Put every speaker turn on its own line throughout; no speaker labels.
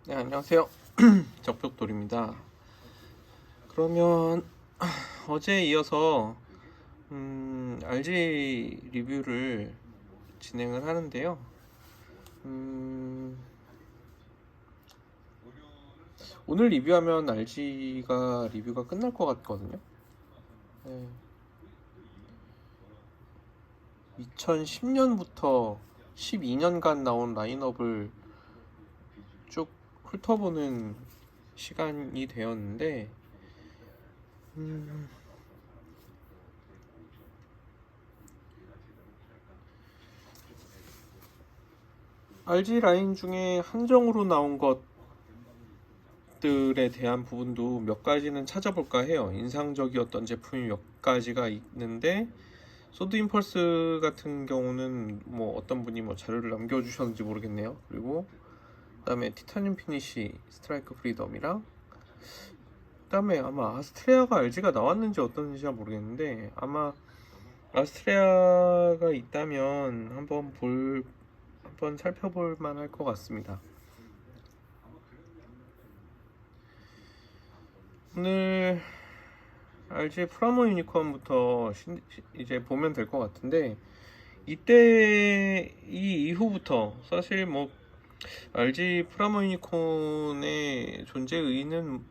네, 안녕하세요. 적벽돌입니다. 그러면 어제에 이어서 RG 리뷰를 진행을 하는데요. 오늘 리뷰하면 RG가 리뷰가 끝날 것 같거든요. 네. 2010년부터 12년간 나온 라인업을 쭉 훑어보는 시간이 되었는데 RG 라인 중에 한정으로 나온 것들에 대한 부분도 몇 가지는 찾아볼까 해요. 인상적이었던 제품이 몇 가지가 있는데 소드 임펄스 같은 경우는 뭐 어떤 분이 뭐 자료를 남겨주셨는지 모르겠네요. 그리고 그다음에 티타늄 피니시 스트라이크 프리덤이랑 그다음에 아마 아스트레아가 RG가 나왔는지 어떤지 잘 모르겠는데 아마 아스트레아가 있다면 한번 살펴볼 만할 것 같습니다. 오늘 RG 프라모 유니콘부터 이제 보면 될 것 같은데 이때 이 이후부터 사실 뭐 RG 프라모 유니콘의 존재 의의는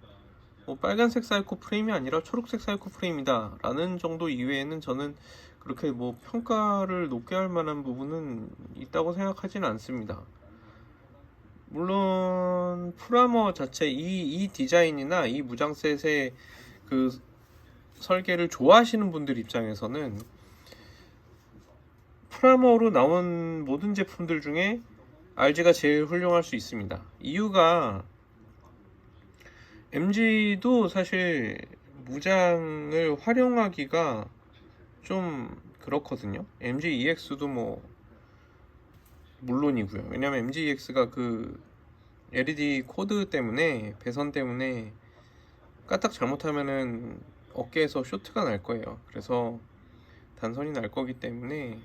뭐 빨간색 사이코 프레임이 아니라 초록색 사이코 프레임이다 라는 정도 이외에는 저는 그렇게 뭐 평가를 높게 할 만한 부분은 있다고 생각하지는 않습니다. 물론 프라모 자체 이 디자인이나 이 무장셋의 그 설계를 좋아하시는 분들 입장에서는 프라모로 나온 모든 제품들 중에 RG가 제일 훌륭할 수 있습니다. 이유가 MG도 사실 무장을 활용하기가 좀 그렇거든요. MG EX도 뭐 물론이고요. 왜냐면 MG EX가 그 LED 코드 때문에 배선 때문에 까딱 잘못하면은 어깨에서 쇼트가 날 거예요. 그래서 단선이 날 거기 때문에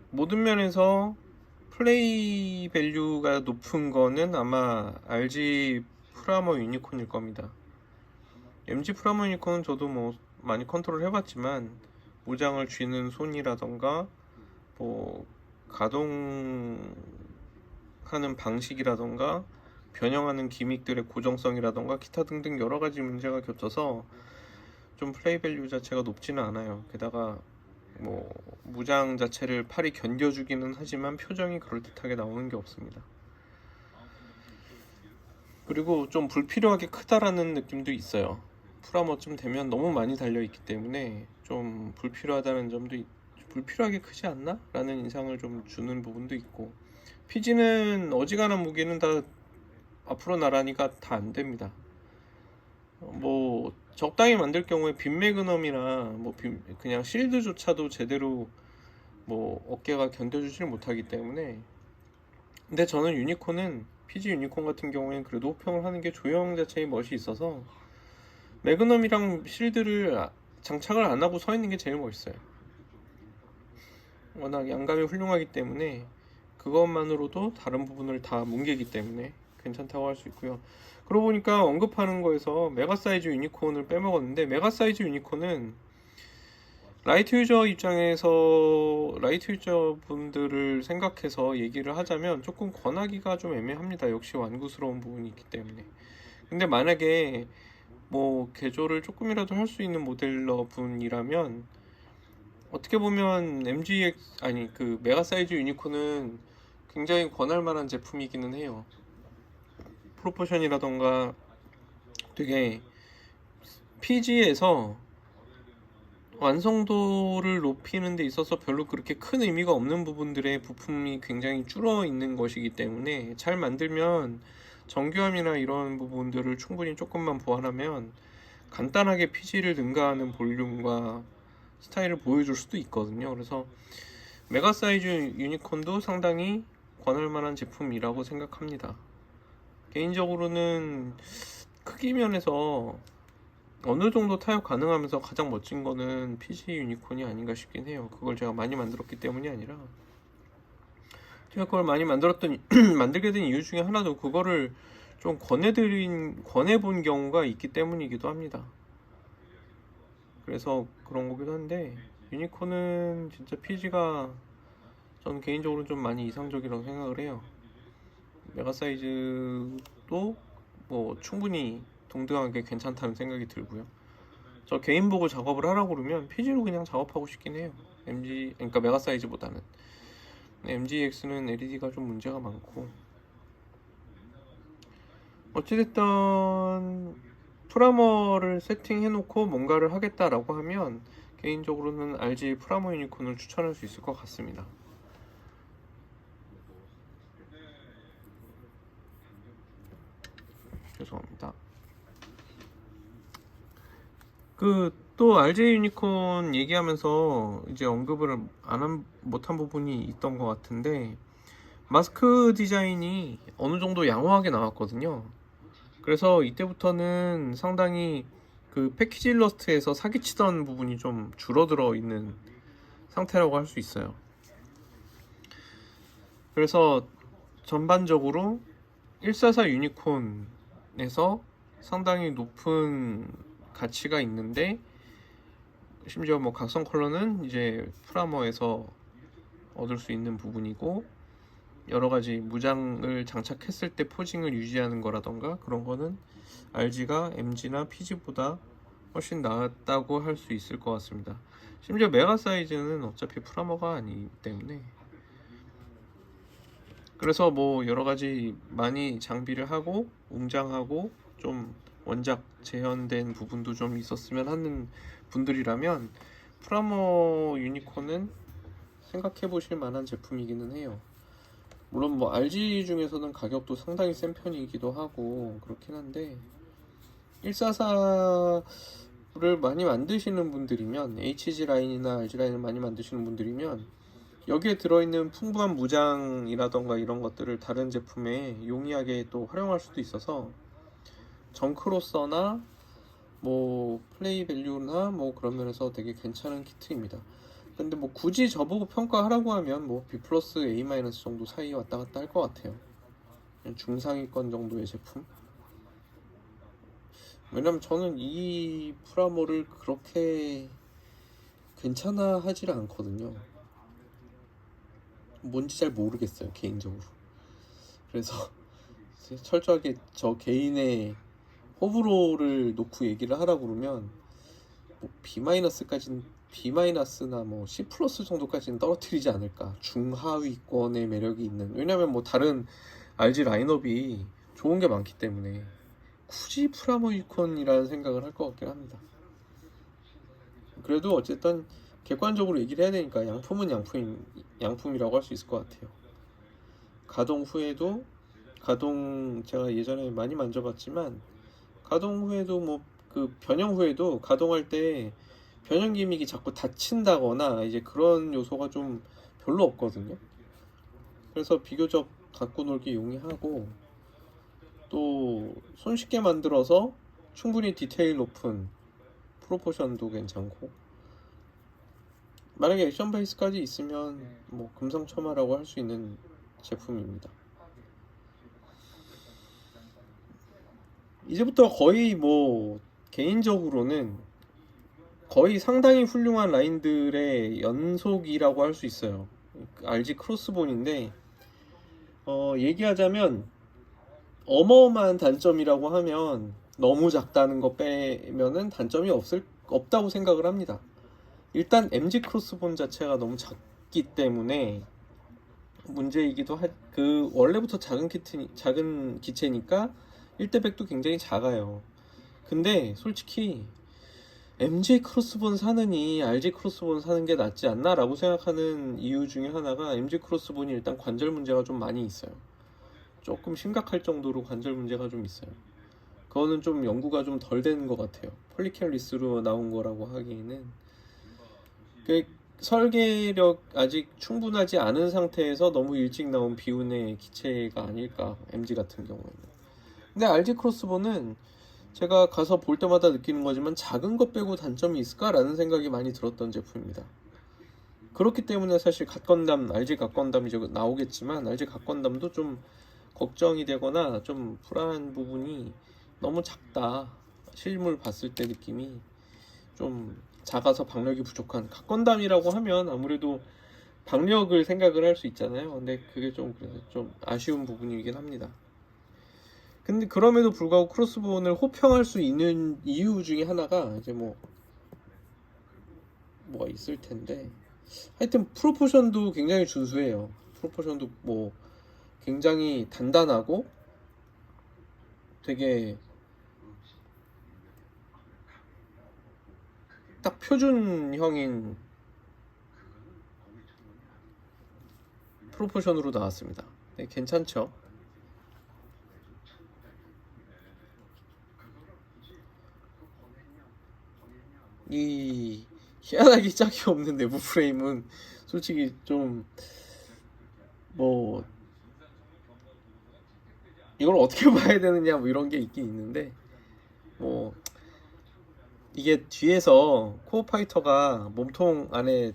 모든 면에서 플레이 밸류가 높은 거는 아마 RG 프라모 유니콘일 겁니다. MG 프라모 유니콘은 저도 뭐 많이 컨트롤 해봤지만 무장을 쥐는 손이라던가 뭐 가동하는 방식이라던가 변형하는 기믹들의 고정성이라던가 기타 등등 여러 가지 문제가 겹쳐서 좀 플레이 밸류 자체가 높지는 않아요. 게다가 뭐 무장 자체를 팔이 견뎌주기는 하지만 표정이 그럴듯하게 나오는 게 없습니다. 그리고 좀 불필요하게 크다라는 느낌도 있어요. 프라모쯤 되면 너무 많이 달려있기 때문에 좀 불필요하다는 점도 불필요하게 크지 않나? 라는 인상을 좀 주는 부분도 있고 피지는 어지간한 무게는 다 앞으로 나라니까 다 안됩니다. 뭐 적당히 만들 경우에 빈 매그넘이나 뭐 그냥 실드조차도 제대로 뭐 어깨가 견뎌주질 못하기 때문에 근데 저는 유니콘은 PG 유니콘 같은 경우에는 그래도 호평을 하는 게 조형 자체의 멋이 있어서 매그넘이랑 실드를 장착을 안 하고 서 있는 게 제일 멋있어요. 워낙 양감이 훌륭하기 때문에 그것만으로도 다른 부분을 다 뭉개기 때문에 괜찮다고 할 수 있고요. 그러고 보니까 언급하는 거에서 메가 사이즈 유니콘을 빼먹었는데 메가 사이즈 유니콘은 라이트 유저 입장에서 라이트 유저 분들을 생각해서 얘기를 하자면 조금 권하기가 좀 애매합니다. 역시 완구스러운 부분이 있기 때문에. 근데 만약에 뭐 개조를 조금이라도 할 수 있는 모델러 분이라면 어떻게 보면 MGX 아니 그 메가 사이즈 유니콘은 굉장히 권할 만한 제품이기는 해요. 프로포션이라던가 되게 PG에서 완성도를 높이는 데 있어서 별로 그렇게 큰 의미가 없는 부분들의 부품이 굉장히 줄어 있는 것이기 때문에 잘 만들면 정교함이나 이런 부분들을 충분히 조금만 보완하면 간단하게 PG를 능가하는 볼륨과 스타일을 보여줄 수도 있거든요. 그래서 메가 사이즈 유니콘도 상당히 권할 만한 제품이라고 생각합니다. 개인적으로는 크기 면에서 어느 정도 타협 가능하면서 가장 멋진 거는 PG 유니콘이 아닌가 싶긴 해요. 그걸 제가 많이 만들었기 때문이 아니라 제가 그걸 많이 만들게 된 이유 중에 하나도 그거를 좀 권해본 경우가 있기 때문이기도 합니다. 그래서 그런 거기도 한데, 유니콘은 진짜 PG가 저는 개인적으로 좀 많이 이상적이라고 생각을 해요. 메가 사이즈도 뭐 충분히 동등하게 괜찮다는 생각이 들고요. 저 개인 보고 작업을 하라고 그러면 PG로 그냥 작업하고 싶긴 해요. 그러니까 메가 사이즈보다는. MGX는 LED가 좀 문제가 많고, 어찌됐든 프라머를 세팅해놓고 뭔가를 하겠다라고 하면 개인적으로는 RG 프라모 유니콘을 추천할 수 있을 것 같습니다. 죄송합니다. 또 RJ 유니콘 얘기하면서 이제 언급을 못한 부분이 있던 것 같은데, 마스크 디자인이 어느 정도 양호하게 나왔거든요. 그래서 이때부터는 상당히 그 패키지 일러스트에서 사기치던 부분이 좀 줄어들어 있는 상태라고 할 수 있어요. 그래서 전반적으로 144 유니콘에서 상당히 높은 가치가 있는데, 심지어 뭐 각성 컬러는 이제 프라머에서 얻을 수 있는 부분이고, 여러가지 무장을 장착했을 때 포징을 유지하는 거라던가 그런 거는 RG가 MG나 PG보다 훨씬 낫다고 할 수 있을 것 같습니다. 심지어 메가 사이즈는 어차피 프라머가 아니기 때문에, 그래서 뭐 여러가지 많이 장비를 하고 웅장하고 좀 원작 재현된 부분도 좀 있었으면 하는 분들이라면 프라모 유니콘은 생각해 보실 만한 제품이기는 해요. 물론 뭐 RG 중에서는 가격도 상당히 센 편이기도 하고 그렇긴 한데, 144를 많이 만드시는 분들이면, HG 라인이나 RG 라인을 많이 만드시는 분들이면 여기에 들어있는 풍부한 무장이라던가 이런 것들을 다른 제품에 용이하게 또 활용할 수도 있어서 정크로서나 뭐 플레이 밸류나 뭐 그런 면에서 되게 괜찮은 키트입니다. 근데 뭐 굳이 저보고 평가하라고 하면 뭐 B 플러스 A 마이너스 정도 사이에 왔다 갔다 할 것 같아요. 중상위권 정도의 제품. 왜냐면 저는 이 프라모를 그렇게 괜찮아 하질 않거든요. 뭔지 잘 모르겠어요, 개인적으로. 그래서 철저하게 저 개인의 호불호를 놓고 얘기를 하라고 그러면 뭐 B-나 뭐 C 플러스 정도까지는 떨어뜨리지 않을까. 중하위권의 매력이 있는. 왜냐면 뭐 다른 RG 라인업이 좋은 게 많기 때문에 굳이 프라모 유니콘이라는 생각을 할 것 같긴 합니다. 그래도 어쨌든 객관적으로 얘기를 해야 되니까 양품은 양품이라고 할 수 있을 것 같아요. 제가 예전에 많이 만져봤지만, 가동 후에도 뭐 그 변형 후에도 가동할 때 변형 기믹이 자꾸 닫힌다거나 이제 그런 요소가 좀 별로 없거든요. 그래서 비교적 갖고 놀기 용이하고, 또 손쉽게 만들어서 충분히 디테일 높은 프로포션도 괜찮고, 만약에 액션 베이스까지 있으면 뭐 금상첨화라고 할 수 있는 제품입니다. 이제부터 거의 뭐 개인적으로는 거의 상당히 훌륭한 라인들의 연속이라고 할 수 있어요. RG 크로스본인데, 얘기하자면 어마어마한 단점이라고 하면 너무 작다는 거 빼면은 단점이 없다고 생각을 합니다. 일단 MG 크로스본 자체가 너무 작기 때문에 문제이기도 원래부터 작은 기체니까 1대100도 굉장히 작아요. 근데 솔직히 MG 크로스본 사느니 RG 크로스본 사는 게 낫지 않나 라고 생각하는 이유 중에 하나가, MG 크로스본이 일단 관절 문제가 좀 많이 있어요. 조금 심각할 정도로 관절 문제가 좀 있어요. 그거는 좀 연구가 좀 덜 되는 것 같아요. 폴리켈리스로 나온 거라고 하기에는. 설계력 아직 충분하지 않은 상태에서 너무 일찍 나온 비운의 기체가 아닐까, MG 같은 경우에는. 근데 RG 크로스본은 제가 가서 볼 때마다 느끼는 거지만 작은 것 빼고 단점이 있을까라는 생각이 많이 들었던 제품입니다. 그렇기 때문에 사실 갓건담, RG 갓건담이 이제 나오겠지만 RG 갓건담도 좀 걱정이 되거나 좀 불안한 부분이 너무 작다. 실물 봤을 때 느낌이 좀 작아서 박력이 부족한. 갓건담이라고 하면 아무래도 박력을 생각을 할 수 있잖아요. 근데 그게 좀 그래서 좀 아쉬운 부분이긴 합니다. 근데 그럼에도 불구하고 크로스본을 호평할 수 있는 이유 중에 하나가 이제 뭐가 있을 텐데, 하여튼 프로포션도 굉장히 준수해요. 프로포션도 뭐 굉장히 단단하고 되게 딱 표준형인 프로포션으로 나왔습니다. 네, 괜찮죠? 이 희한하게 짝이 없는 내부 프레임은 솔직히 좀 뭐 이걸 어떻게 봐야 되느냐 뭐 이런 게 있긴 있는데, 뭐 이게 뒤에서 코어 파이터가 몸통 안에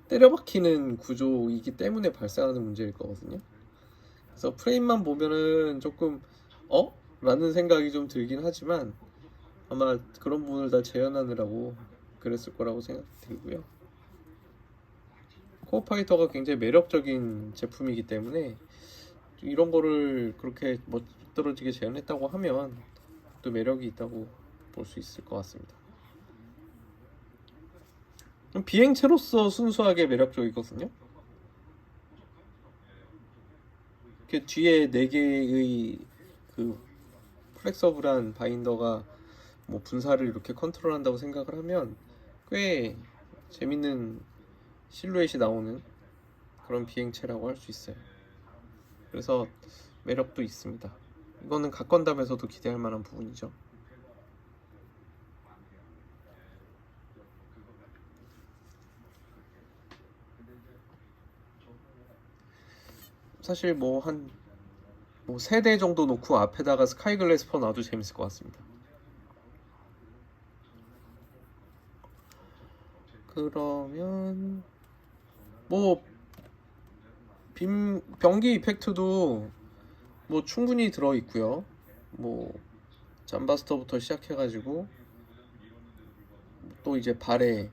때려박히는 구조이기 때문에 발생하는 문제일 거거든요. 그래서 프레임만 보면은 조금 라는 생각이 좀 들긴 하지만 아마 그런 부분을 다 재현하느라고 그랬을 거라고 생각이 들고요. 코어 파이터가 굉장히 매력적인 제품이기 때문에 이런 거를 그렇게 멋들어지게 재현했다고 하면 또 매력이 있다고 볼 수 있을 것 같습니다. 비행체로서 순수하게 매력적이거든요. 그 뒤에 4개의 그 플렉서블한 바인더가 뭐 분사를 이렇게 컨트롤한다고 생각을 하면 꽤 재밌는 실루엣이 나오는 그런 비행체라고 할 수 있어요. 그래서 매력도 있습니다. 이거는 갓건담에서도 기대할 만한 부분이죠. 사실 뭐 한 3대 정도 놓고 앞에다가 스카이 글래스퍼 놔도 재밌을 것 같습니다. 그러면 뭐 병기 이펙트도 뭐 충분히 들어 있고요. 뭐 잠바스터부터 시작해가지고 또 이제 발에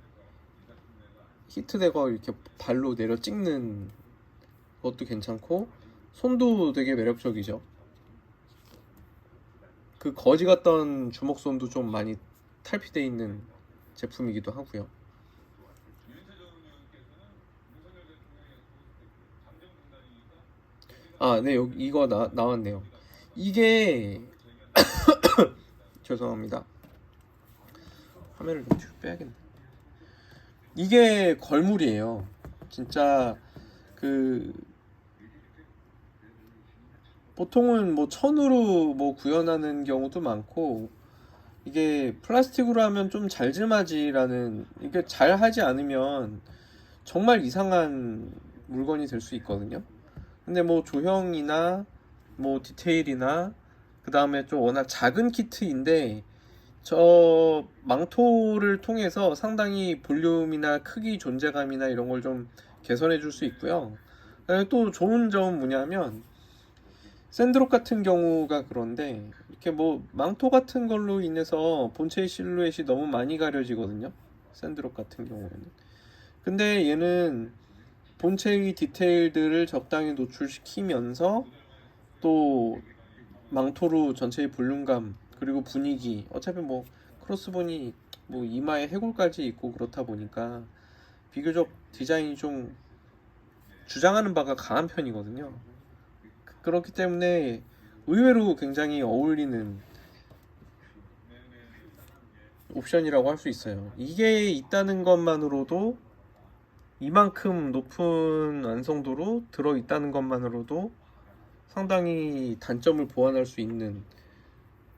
히트대거 이렇게 발로 내려 찍는 것도 괜찮고, 손도 되게 매력적이죠. 그 거지 같던 주먹손도 좀 많이 탈피되어 있는 제품이기도 하고요. 네, 여기 이거 나왔네요. 이게 죄송합니다. 화면을 좀 뒤로 빼야겠네. 이게 걸물이에요. 진짜 그 보통은 뭐 천으로 뭐 구현하는 경우도 많고, 이게 플라스틱으로 하면 좀 잘즘하지라는, 이게 잘 하지 않으면 정말 이상한 물건이 될 수 있거든요. 근데 뭐 조형이나 뭐 디테일이나 그 다음에 좀 워낙 작은 키트인데 저 망토를 통해서 상당히 볼륨이나 크기 존재감이나 이런 걸 좀 개선해 줄 수 있고요. 또 좋은 점은 뭐냐면 샌드록 같은 경우가 그런데 이렇게 뭐 망토 같은 걸로 인해서 본체의 실루엣이 너무 많이 가려지거든요. 샌드록 같은 경우에는. 근데 얘는 본체의 디테일들을 적당히 노출시키면서 또 망토로 전체의 볼륨감 그리고 분위기, 어차피 뭐 크로스본이 뭐 이마에 해골까지 있고 그렇다 보니까 비교적 디자인이 좀 주장하는 바가 강한 편이거든요. 그렇기 때문에 의외로 굉장히 어울리는 옵션이라고 할 수 있어요. 이게 있다는 것만으로도, 이만큼 높은 완성도로 들어있다는 것만으로도 상당히 단점을 보완할 수 있는,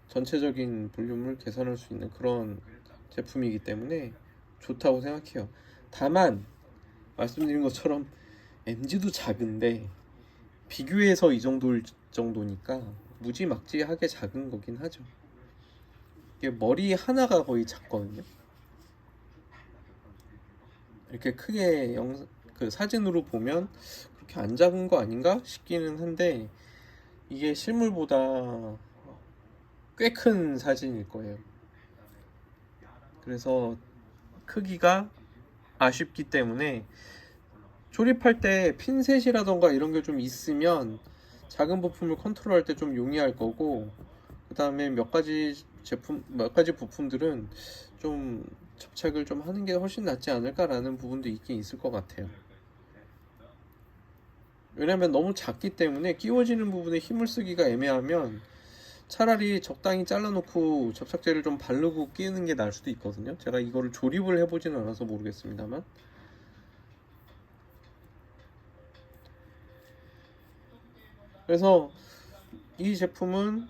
전체적인 볼륨을 개선할 수 있는 그런 제품이기 때문에 좋다고 생각해요. 다만 말씀드린 것처럼 MG도 작은데 비교해서 이 정도니까 무지막지하게 작은 거긴 하죠. 이게 머리 하나가 거의 작거든요. 이렇게 크게 그 사진으로 보면 그렇게 안 작은 거 아닌가 싶기는 한데, 이게 실물보다 꽤 큰 사진일 거예요. 그래서 크기가 아쉽기 때문에 조립할 때 핀셋이라던가 이런 게 좀 있으면 작은 부품을 컨트롤할 때 좀 용이할 거고, 그 다음에 몇 가지 부품들은 좀 접착을 좀 하는 게 훨씬 낫지 않을까라는 부분도 있긴 있을 것 같아요. 왜냐면 너무 작기 때문에 끼워지는 부분에 힘을 쓰기가 애매하면 차라리 적당히 잘라놓고 접착제를 좀 바르고 끼우는 게 나을 수도 있거든요. 제가 이거를 조립을 해보지는 않아서 모르겠습니다만. 그래서 이 제품은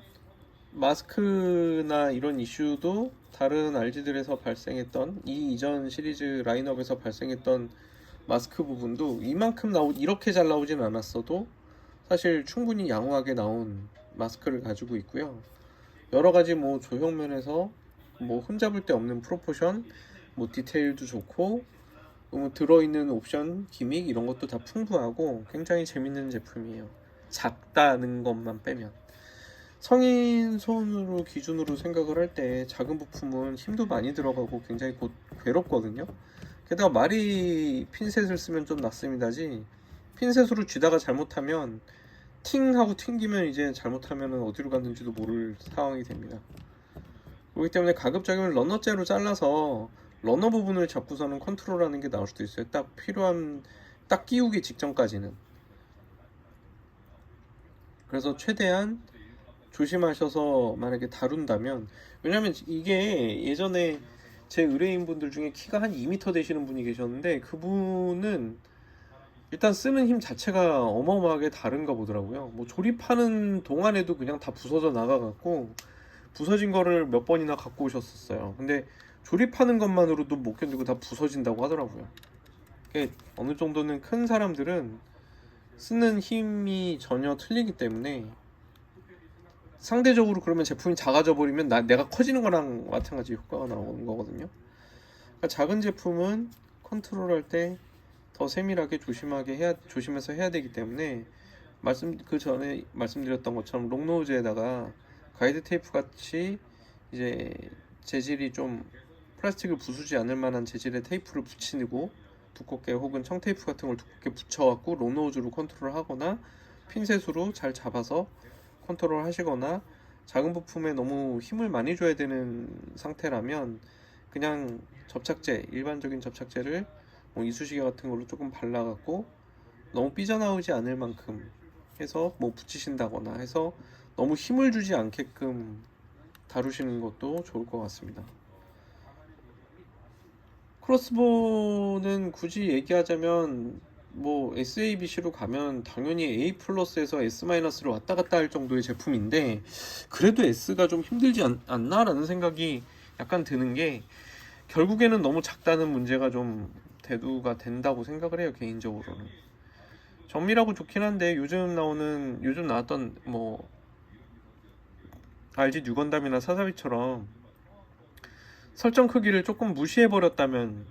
마스크나 이런 이슈도 다른 RG들에서 발생했던 이 이전 시리즈 라인업에서 발생했던 마스크 부분도 이만큼 이렇게 잘 나오진 않았어도 사실 충분히 양호하게 나온 마스크를 가지고 있고요. 여러 가지 뭐 조형면에서 뭐 흠잡을 데 없는 프로포션, 뭐 디테일도 좋고, 뭐 들어있는 옵션, 기믹 이런 것도 다 풍부하고 굉장히 재밌는 제품이에요. 작다는 것만 빼면. 성인 손으로 기준으로 생각을 할 때 작은 부품은 힘도 많이 들어가고 굉장히 괴롭거든요. 게다가 말이 핀셋을 쓰면 좀 낫습니다지, 핀셋으로 쥐다가 잘못하면 팅 하고 튕기면 이제 잘못하면 어디로 갔는지도 모를 상황이 됩니다. 그렇기 때문에 가급적이면 러너째로 잘라서 러너 부분을 잡고서는 컨트롤하는 게 나을 수도 있어요. 딱 필요한, 딱 끼우기 직전까지는. 그래서 최대한 조심하셔서 만약에 다룬다면, 왜냐면 이게 예전에 제 의뢰인분들 중에 키가 한 2m 되시는 분이 계셨는데, 그분은 일단 쓰는 힘 자체가 어마어마하게 다른가 보더라고요. 뭐 조립하는 동안에도 그냥 다 부서져 나가갖고 부서진 거를 몇 번이나 갖고 오셨었어요. 근데 조립하는 것만으로도 못 견디고 다 부서진다고 하더라고요. 어느 정도는 큰 사람들은 쓰는 힘이 전혀 틀리기 때문에, 상대적으로 그러면 제품이 작아져 버리면 내가 커지는 거랑 마찬가지 효과가 나오는 거거든요. 그러니까 작은 제품은 컨트롤할 때 더 세밀하게 조심해서 해야 되기 때문에, 그 전에 말씀드렸던 것처럼 롱노즈에다가 가이드 테이프 같이 이제 재질이 좀 플라스틱을 부수지 않을 만한 재질의 테이프를 붙이고, 두껍게 혹은 청테이프 같은 걸 두껍게 붙여갖고 롱노즈로 컨트롤 하거나 핀셋으로 잘 잡아서 컨트롤 하시거나, 작은 부품에 너무 힘을 많이 줘야 되는 상태라면 그냥 일반적인 접착제를 뭐 이쑤시개 같은 걸로 조금 발라갖고 너무 삐져나오지 않을 만큼 해서 뭐 붙이신다거나 해서 너무 힘을 주지 않게끔 다루시는 것도 좋을 것 같습니다. 크로스보는 굳이 얘기하자면 뭐 SABC로 가면 당연히 A 플러스에서 S 마이너스를 왔다 갔다 할 정도의 제품인데, 그래도 S가 좀 힘들지 않나라는 생각이 약간 드는 게, 결국에는 너무 작다는 문제가 좀 대두가 된다고 생각을 해요, 개인적으로는. 정밀하고 좋긴 한데 요즘 나왔던 뭐 RG 뉴건담이나 사사비처럼 설정 크기를 조금 무시해버렸다면,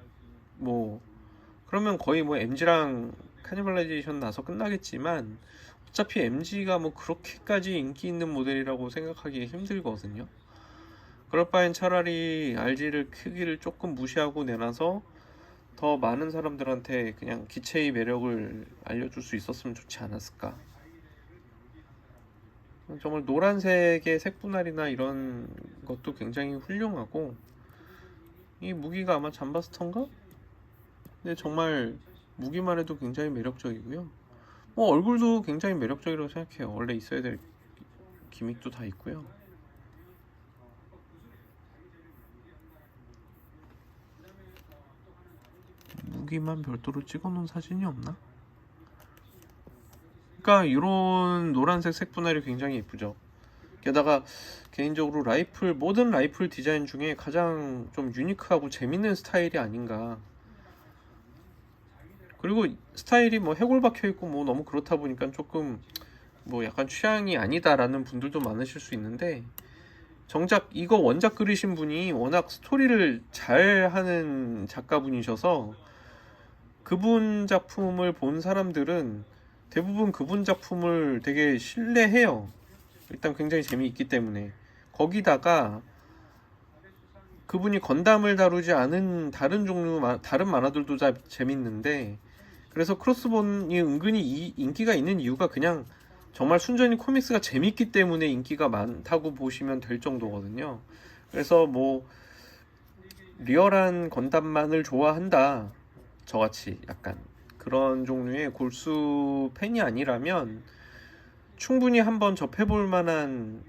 뭐 그러면 거의 뭐 MG랑 카니발라이제이션 나서 끝나겠지만, 어차피 MG가 뭐 그렇게까지 인기 있는 모델이라고 생각하기 힘들거든요. 그럴 바엔 차라리 RG를 크기를 조금 무시하고 내놔서 더 많은 사람들한테 그냥 기체의 매력을 알려줄 수 있었으면 좋지 않았을까. 정말 노란색의 색분할이나 이런 것도 굉장히 훌륭하고, 이 무기가 아마 잠바스터인가? 근데 정말 무기만 해도 굉장히 매력적이고요. 뭐 얼굴도 굉장히 매력적이라고 생각해요. 원래 있어야 될 기믹도 다 있고요. 무기만 별도로 찍어놓은 사진이 없나? 그러니까 이런 노란색 색분할이 굉장히 예쁘죠. 게다가 개인적으로 모든 라이플 디자인 중에 가장 좀 유니크하고 재밌는 스타일이 아닌가. 그리고 스타일이 뭐 해골 박혀있고 뭐 너무 그렇다 보니까 조금 뭐 약간 취향이 아니다라는 분들도 많으실 수 있는데, 정작 이거 원작 그리신 분이 워낙 스토리를 잘 하는 작가분이셔서 그분 작품을 본 사람들은 대부분 그분 작품을 되게 신뢰해요. 일단 굉장히 재미있기 때문에. 거기다가 그분이 건담을 다루지 않은 다른 종류, 다른 만화들도 다 재밌는데, 그래서 크로스본이 은근히 인기가 있는 이유가 그냥 정말 순전히 코믹스가 재밌기 때문에 인기가 많다고 보시면 될 정도거든요. 그래서 뭐 리얼한 건담만을 좋아한다, 저같이 약간 그런 종류의 골수 팬이 아니라면 충분히 한번 접해볼 만한,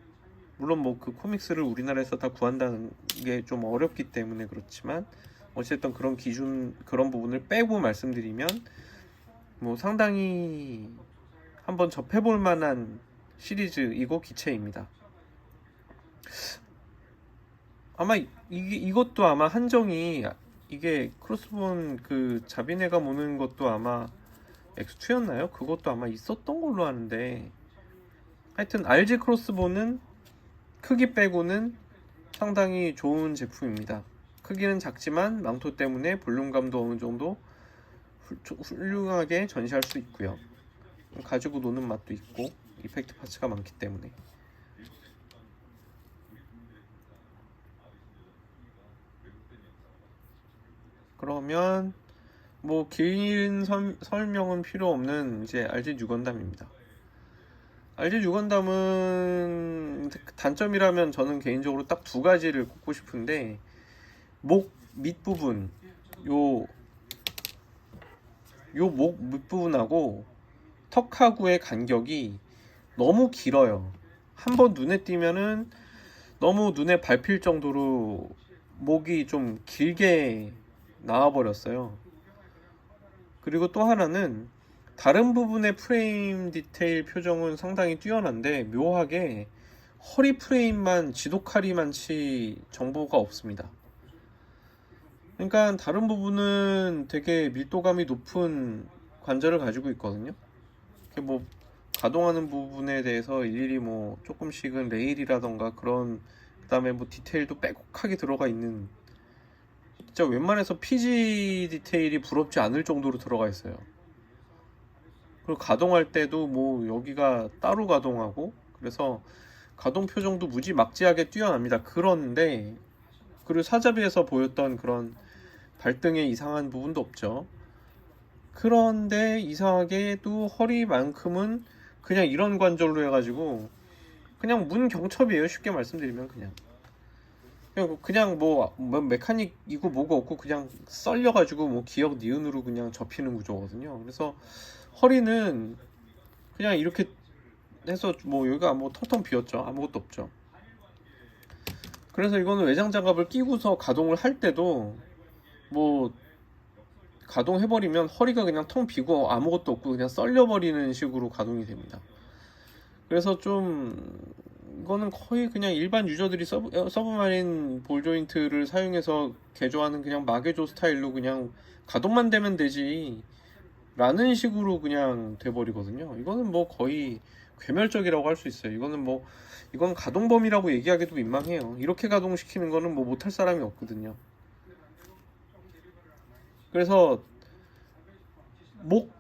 물론 뭐 그 코믹스를 우리나라에서 다 구한다는 게 좀 어렵기 때문에 그렇지만 어쨌든 그런 기준, 그런 부분을 빼고 말씀드리면 뭐 상당히 한번 접해볼 만한 시리즈이고 기체입니다. 아마 이것도 아마 한정이, 이게 크로스본 그 자비네가 모는 것도 아마 X2였나요? 그것도 아마 있었던 걸로 아는데, 하여튼 RG 크로스본은 크기 빼고는 상당히 좋은 제품입니다. 크기는 작지만 망토 때문에 볼륨감도 어느 정도 훌륭하게 전시할 수 있고요. 가지고 노는 맛도 있고 이펙트 파츠가 많기 때문에. 그러면 뭐 긴 설명은 필요 없는 이제 RG 뉴건담입니다. RG 뉴건담은 단점이라면 저는 개인적으로 딱 두 가지를 꼽고 싶은데, 목 밑부분, 요 목 밑부분하고 턱하고의 간격이 너무 길어요. 한번 눈에 띄면은 너무 눈에 밟힐 정도로 목이 좀 길게 나와버렸어요. 그리고 또 하나는 다른 부분의 프레임 디테일 표정은 상당히 뛰어난데 묘하게 허리 프레임만 지독하리만치 정보가 없습니다. 그러니까 다른 부분은 되게 밀도감이 높은 관절을 가지고 있거든요. 뭐 가동하는 부분에 대해서 일일이 뭐 조금씩은 레일이라던가 그런, 그 다음에 뭐 디테일도 빼곡하게 들어가 있는, 진짜 웬만해서 PG 디테일이 부럽지 않을 정도로 들어가 있어요. 그리고 가동할 때도 뭐 여기가 따로 가동하고, 그래서 가동 표정도 무지막지하게 뛰어납니다. 그런데 그리고 사자비에서 보였던 그런 발등에 이상한 부분도 없죠. 그런데 이상하게도 허리만큼은 그냥 이런 관절로 해가지고 그냥 문경첩이에요. 쉽게 말씀드리면 그냥 뭐 메카닉이고 뭐가 없고 그냥 썰려가지고 뭐 기역 니은으로 그냥 접히는 구조거든요. 그래서 허리는 그냥 이렇게 해서 뭐 여기가 뭐 텅텅 비었죠. 아무것도 없죠. 그래서 이거는 외장 장갑을 끼고서 가동을 할 때도 뭐 가동해버리면 허리가 그냥 텅 비고 아무것도 없고 그냥 썰려버리는 식으로 가동이 됩니다. 그래서 좀 이거는 거의 그냥 일반 유저들이 서브마린 볼 조인트를 사용해서 개조하는 그냥 마개조 스타일로 그냥 가동만 되면 되지 라는 식으로 그냥 돼버리거든요. 이거는 뭐 거의 괴멸적이라고 할 수 있어요. 이건 가동범위라고 얘기하기도 민망해요. 이렇게 가동시키는 거는 뭐 못할 사람이 없거든요. 그래서 목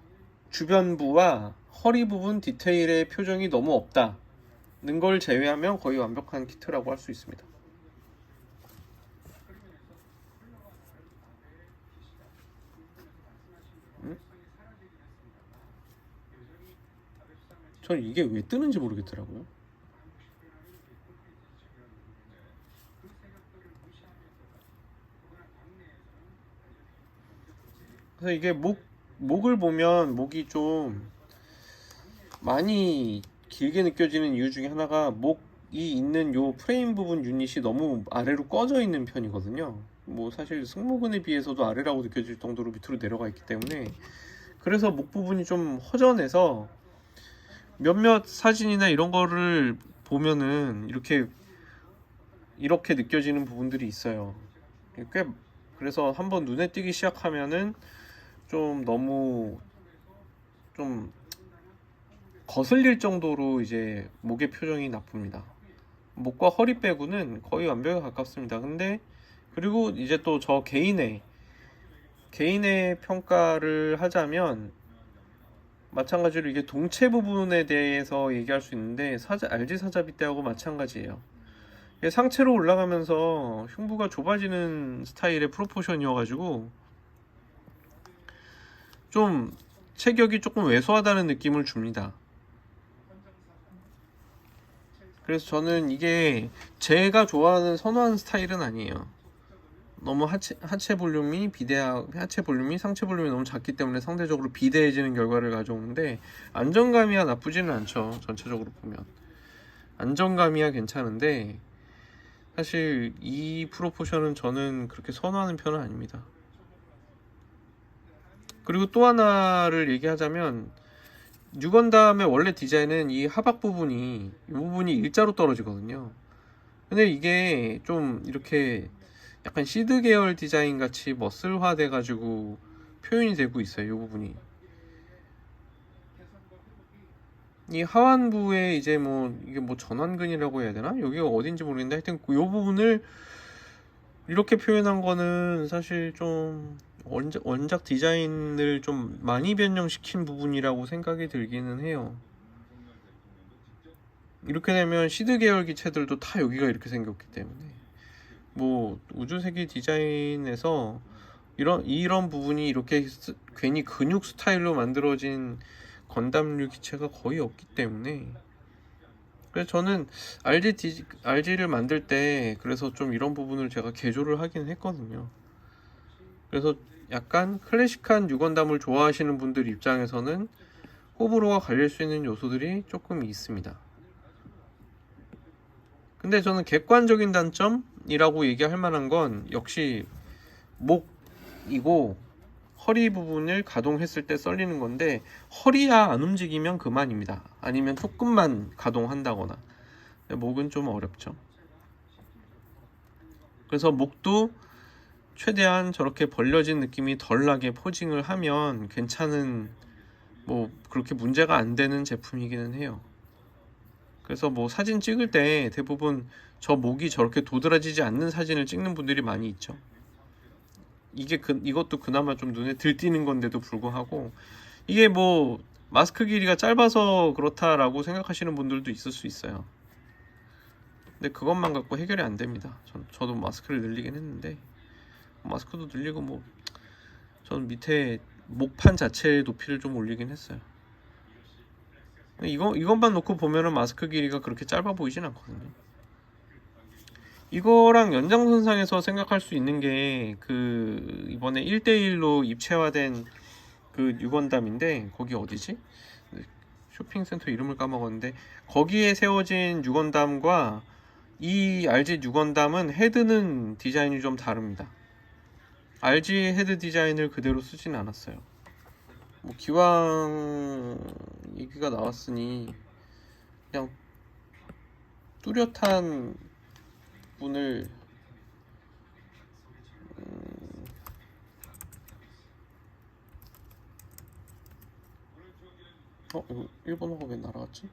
주변부와 허리 부분 디테일의 표정이 너무 없다는 걸 제외하면 거의 완벽한 키트라고 할 수 있습니다. 저는 이게 왜 뜨는지 모르겠더라고요. 그래서 이게 목을 보면 목이 좀 많이 길게 느껴지는 이유 중에 하나가 목이 있는 요 프레임 부분 유닛이 너무 아래로 꺼져 있는 편이거든요. 뭐 사실 승모근에 비해서도 아래라고 느껴질 정도로 밑으로 내려가 있기 때문에, 그래서 목 부분이 좀 허전해서 몇몇 사진이나 이런 거를 보면은 이렇게 느껴지는 부분들이 있어요. 그래서 한번 눈에 띄기 시작하면은 좀 너무 좀 거슬릴 정도로 이제 목의 표정이 나쁩니다. 목과 허리 빼고는 거의 완벽에 가깝습니다. 근데 그리고 이제 또 저 개인의 개인의 평가를 하자면 마찬가지로 이게 동체 부분에 대해서 얘기할 수 있는데 RG 사자비 때하고 마찬가지예요. 이게 상체로 올라가면서 흉부가 좁아지는 스타일의 프로포션이어가지고 좀 체격이 조금 왜소하다는 느낌을 줍니다. 그래서 저는 이게 제가 좋아하는 선호하는 스타일은 아니에요. 너무 하체 볼륨이 하체 볼륨이 상체 볼륨이 너무 작기 때문에 상대적으로 비대해지는 결과를 가져오는데, 안정감이야 나쁘지는 않죠. 전체적으로 보면 안정감이야 괜찮은데 사실 이 프로포션은 저는 그렇게 선호하는 편은 아닙니다. 그리고 또 하나를 얘기하자면, 뉴건담의 원래 디자인은 이 하박 부분이, 이 부분이 일자로 떨어지거든요. 근데 이게 좀 이렇게 약간 시드 계열 디자인 같이 머슬화 돼가지고 표현이 되고 있어요. 이 부분이, 이 하완부에 이제 뭐 이게 뭐 전완근이라고 해야 되나? 여기가 어딘지 모르겠는데 하여튼 이 부분을 이렇게 표현한 거는 사실 좀 원작 디자인을 좀 많이 변형시킨 부분이라고 생각이 들기는 해요. 이렇게 되면 시드 계열 기체들도 다 여기가 이렇게 생겼기 때문에, 뭐 우주세기 디자인에서 이런 부분이 이렇게 괜히 근육 스타일로 만들어진 건담류 기체가 거의 없기 때문에, 그래서 저는 RG를 만들 때 그래서 좀 이런 부분을 제가 개조를 하긴 했거든요. 그래서 약간 클래식한 뉴건담을 좋아하시는 분들 입장에서는 호불호가 갈릴 수 있는 요소들이 조금 있습니다. 근데 저는 객관적인 단점이라고 얘기할 만한 건 역시 목이고 허리 부분을 가동했을 때 썰리는 건데, 허리야 안 움직이면 그만입니다. 아니면 조금만 가동한다거나. 목은 좀 어렵죠. 그래서 목도 최대한 저렇게 벌려진 느낌이 덜 나게 포징을 하면 괜찮은, 뭐 그렇게 문제가 안 되는 제품이기는 해요. 그래서 뭐 사진 찍을 때 대부분 저 목이 저렇게 도드라지지 않는 사진을 찍는 분들이 많이 있죠. 이것도 그나마 좀 눈에 들띄는 건데도 불구하고, 이게 뭐 마스크 길이가 짧아서 그렇다라고 생각하시는 분들도 있을 수 있어요. 근데 그것만 갖고 해결이 안 됩니다. 저도 마스크를 늘리긴 했는데, 마스크도 늘리고 뭐 저는 밑에 목판 자체의 높이를 좀 올리긴 했어요. 이것만 놓고 보면은 마스크 길이가 그렇게 짧아 보이진 않거든요. 이거랑 연장선상에서 생각할 수 있는 게 그 이번에 1대1로 입체화된 그 뉴건담인데, 거기 어디지? 쇼핑센터 이름을 까먹었는데, 거기에 세워진 뉴건담과 이 RG 뉴건담은 헤드는 디자인이 좀 다릅니다. RG 헤드 디자인을 그대로 쓰진 않았어요. 뭐 기왕 얘기가 나왔으니 그냥 뚜렷한 분을 이거 일본어가 왜 날아갔지?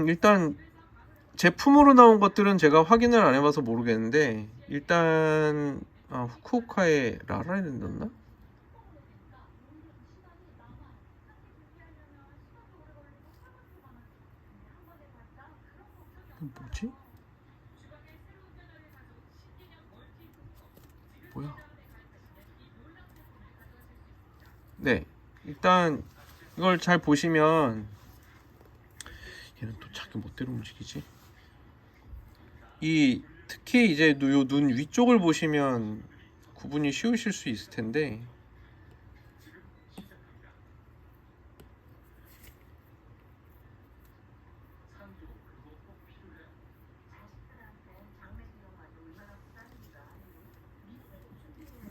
일단 제품으로 나온 것들은 제가 확인을 안 해봐서 모르겠는데, 일단 후쿠오카의 라라랜드였나? 뭐지? 뭐야? 네, 일단 이걸 잘 보시면, 얘는 또 자기 멋대로 움직이지? 특히 이제 요 눈 위쪽을 보시면 구분이 쉬우실 수 있을 텐데,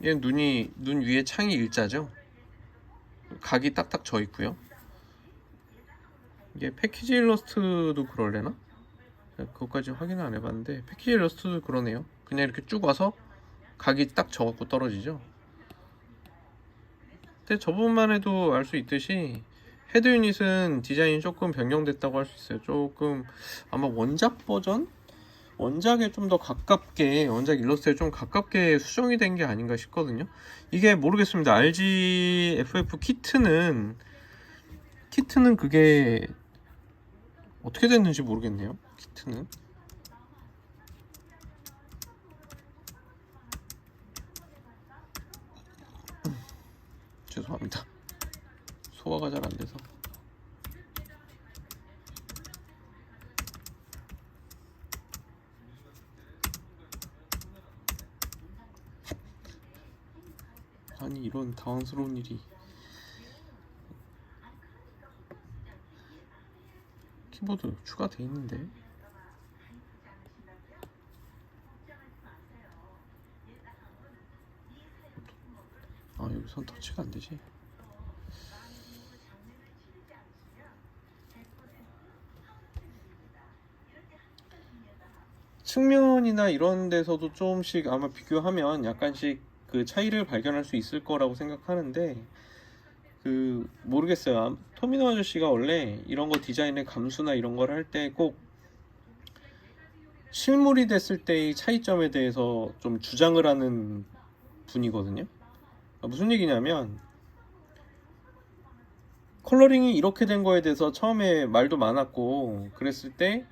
얘는 눈 위에 창이 일자죠? 각이 딱딱 져 있고요. 이게 패키지 일러스트도 그럴래나? 그것까지 확인을 안 해봤는데 패키지 일러스트도 그러네요. 그냥 이렇게 쭉 와서 각이 딱 져갖고 떨어지죠. 근데 저번만 해도 알 수 있듯이 헤드 유닛은 디자인이 조금 변경됐다고 할 수 있어요. 조금 아마 원작 버전? 원작에 좀 더 가깝게, 원작 일러스트에 좀 가깝게 수정이 된 게 아닌가 싶거든요. 이게 모르겠습니다. RG FF 키트는 그게 어떻게 됐는지 모르겠네요. 키트는 죄송합니다. 소화가 잘 안 돼서. 아니 이런 당황스러운 일이. 키보드 추가돼 있는데. 아 여기선 터치가 안 되지. 측면이나 이런 데서도 조금씩 아마 비교하면 약간씩 그 차이를 발견할 수 있을 거라고 생각하는데, 그 모르겠어요. 토미노 아저씨가 원래 이런 거 디자인의 감수나 이런 걸 할 때 꼭 실물이 됐을 때의 차이점에 대해서 좀 주장을 하는 분이거든요. 무슨 얘기냐면, 컬러링이 이렇게 된 거에 대해서 처음에 말도 많았고 그랬을 때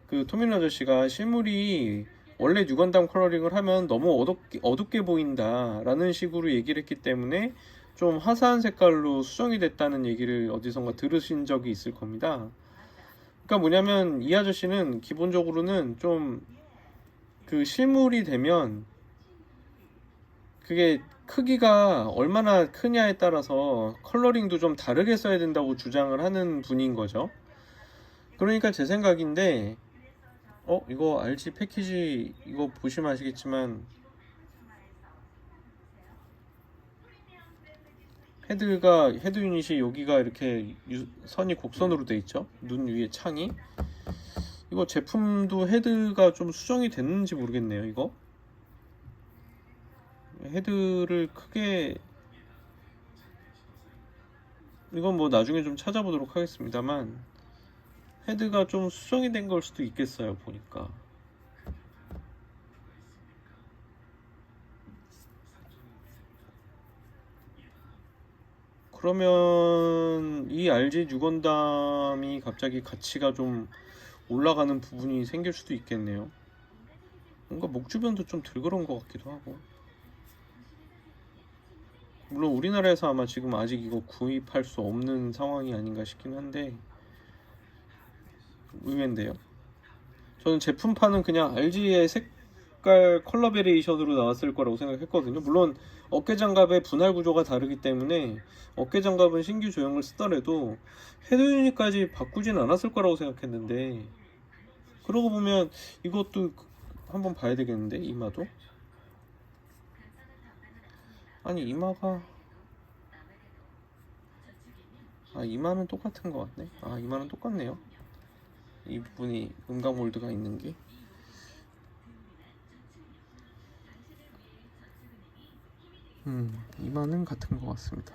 그 토미노 아저씨가 실물이 원래 뉴건담 컬러링을 하면 너무 어둡게 보인다 라는 식으로 얘기를 했기 때문에 좀 화사한 색깔로 수정이 됐다는 얘기를 어디선가 들으신 적이 있을 겁니다. 그러니까 뭐냐면 이 아저씨는 기본적으로는 좀 그 실물이 되면 그게 크기가 얼마나 크냐에 따라서 컬러링도 좀 다르게 써야 된다고 주장을 하는 분인 거죠. 그러니까 제 생각인데, 이거 RG 패키지 이거 보시면 아시겠지만 헤드 유닛이 여기가 이렇게 선이 곡선으로 돼 있죠. 눈 위에 창이. 이거 제품도 헤드가 좀 수정이 됐는지 모르겠네요. 이거 헤드를 크게, 이건 뭐 나중에 좀 찾아보도록 하겠습니다만 헤드가 좀 수정이 된 걸 수도 있겠어요. 보니까 그러면 이 RG 뉴건담이 갑자기 가치가 좀 올라가는 부분이 생길 수도 있겠네요. 뭔가 목 주변도 좀 덜 그런 것 같기도 하고. 물론 우리나라에서 아마 지금 아직 이거 구입할 수 없는 상황이 아닌가 싶긴 한데 의외인데요. 저는 제품판은 그냥 RG의 색깔 컬러 베리에이션으로 나왔을 거라고 생각했거든요. 물론 어깨장갑의 분할 구조가 다르기 때문에 어깨장갑은 신규 조형을 쓰더라도 헤드 유닛까지 바꾸진 않았을 거라고 생각했는데, 그러고 보면 이것도 한번 봐야 되겠는데. 이마도, 아니 이마가, 이마는 똑같은 것 같네. 이마는 똑같네요. 이 부분이 음각 몰드가 있는 게. 이마는 같은 것 같습니다.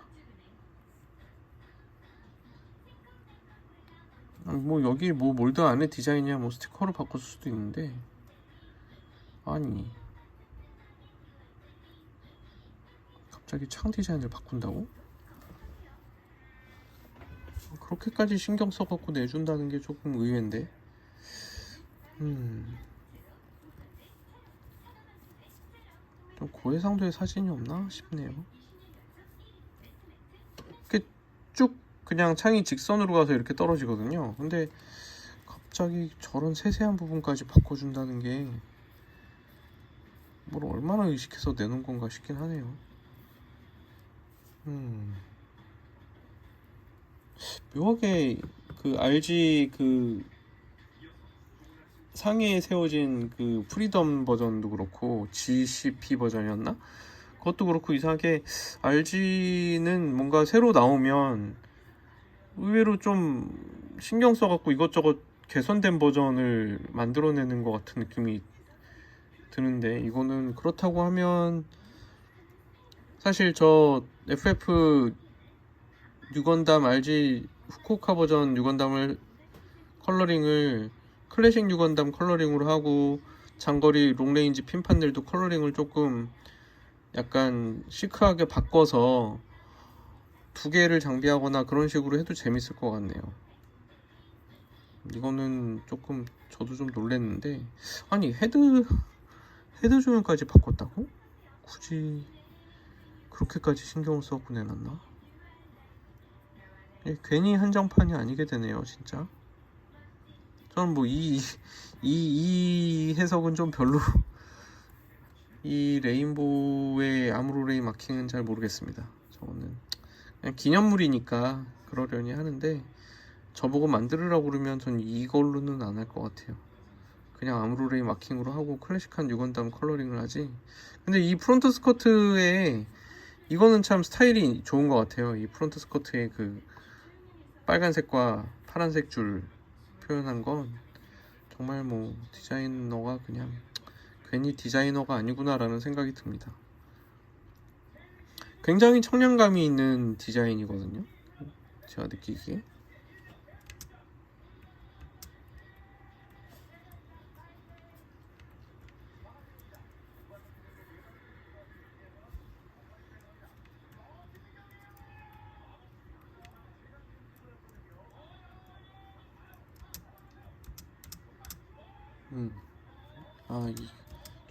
뭐 여기 뭐 몰드 안에 디자인이야 뭐 스티커로 바꿀 수도 있는데, 아니 갑자기 창 디자인을 바꾼다고? 그렇게까지 신경 써갖고 내준다는 게 조금 의외인데. 좀 고해상도의 사진이 없나 싶네요. 이렇게 쭉 그냥 창이 직선으로 가서 이렇게 떨어지거든요. 근데 갑자기 저런 세세한 부분까지 바꿔준다는 게 뭘 얼마나 의식해서 내놓은 건가 싶긴 하네요. 묘하게 그 RG 그 상해에 세워진 그 프리덤 버전도 그렇고 GCP 버전이었나? 그것도 그렇고 이상하게 RG는 뭔가 새로 나오면 의외로 좀 신경 써갖고 이것저것 개선된 버전을 만들어내는 것 같은 느낌이 드는데, 이거는 그렇다고 하면 사실 저 FF 뉴건담 RG 후쿠오카 버전 뉴건담을 컬러링을 클래식 뉴건담 컬러링으로 하고 장거리 롱레인지 핀 판넬도 컬러링을 조금 약간 시크하게 바꿔서 두 개를 장비하거나 그런 식으로 해도 재밌을 것 같네요. 이거는 조금 저도 좀 놀랬는데, 아니 헤드 조형까지 바꿨다고? 굳이 그렇게까지 신경을 써고 내놨나? 괜히 한정판이 아니게 되네요 진짜. 저는 뭐 이 해석은 좀 별로 이 레인보우의 아무로레이 마킹은 잘 모르겠습니다. 저는 그냥 기념물이니까 그러려니 하는데 저보고 만들으라고 그러면 전 이걸로는 안 할 것 같아요. 그냥 아무로레이 마킹으로 하고 클래식한 뉴건담 컬러링을 하지. 근데 이 프론트 스커트에 이거는 참 스타일이 좋은 것 같아요. 이 프론트 스커트의 그 빨간색과 파란색 줄 표현한 건 정말 뭐 디자이너가 그냥 괜히 디자이너가 아니구나 라는 생각이 듭니다. 굉장히 청량감이 있는 디자인이거든요 제가 느끼기에.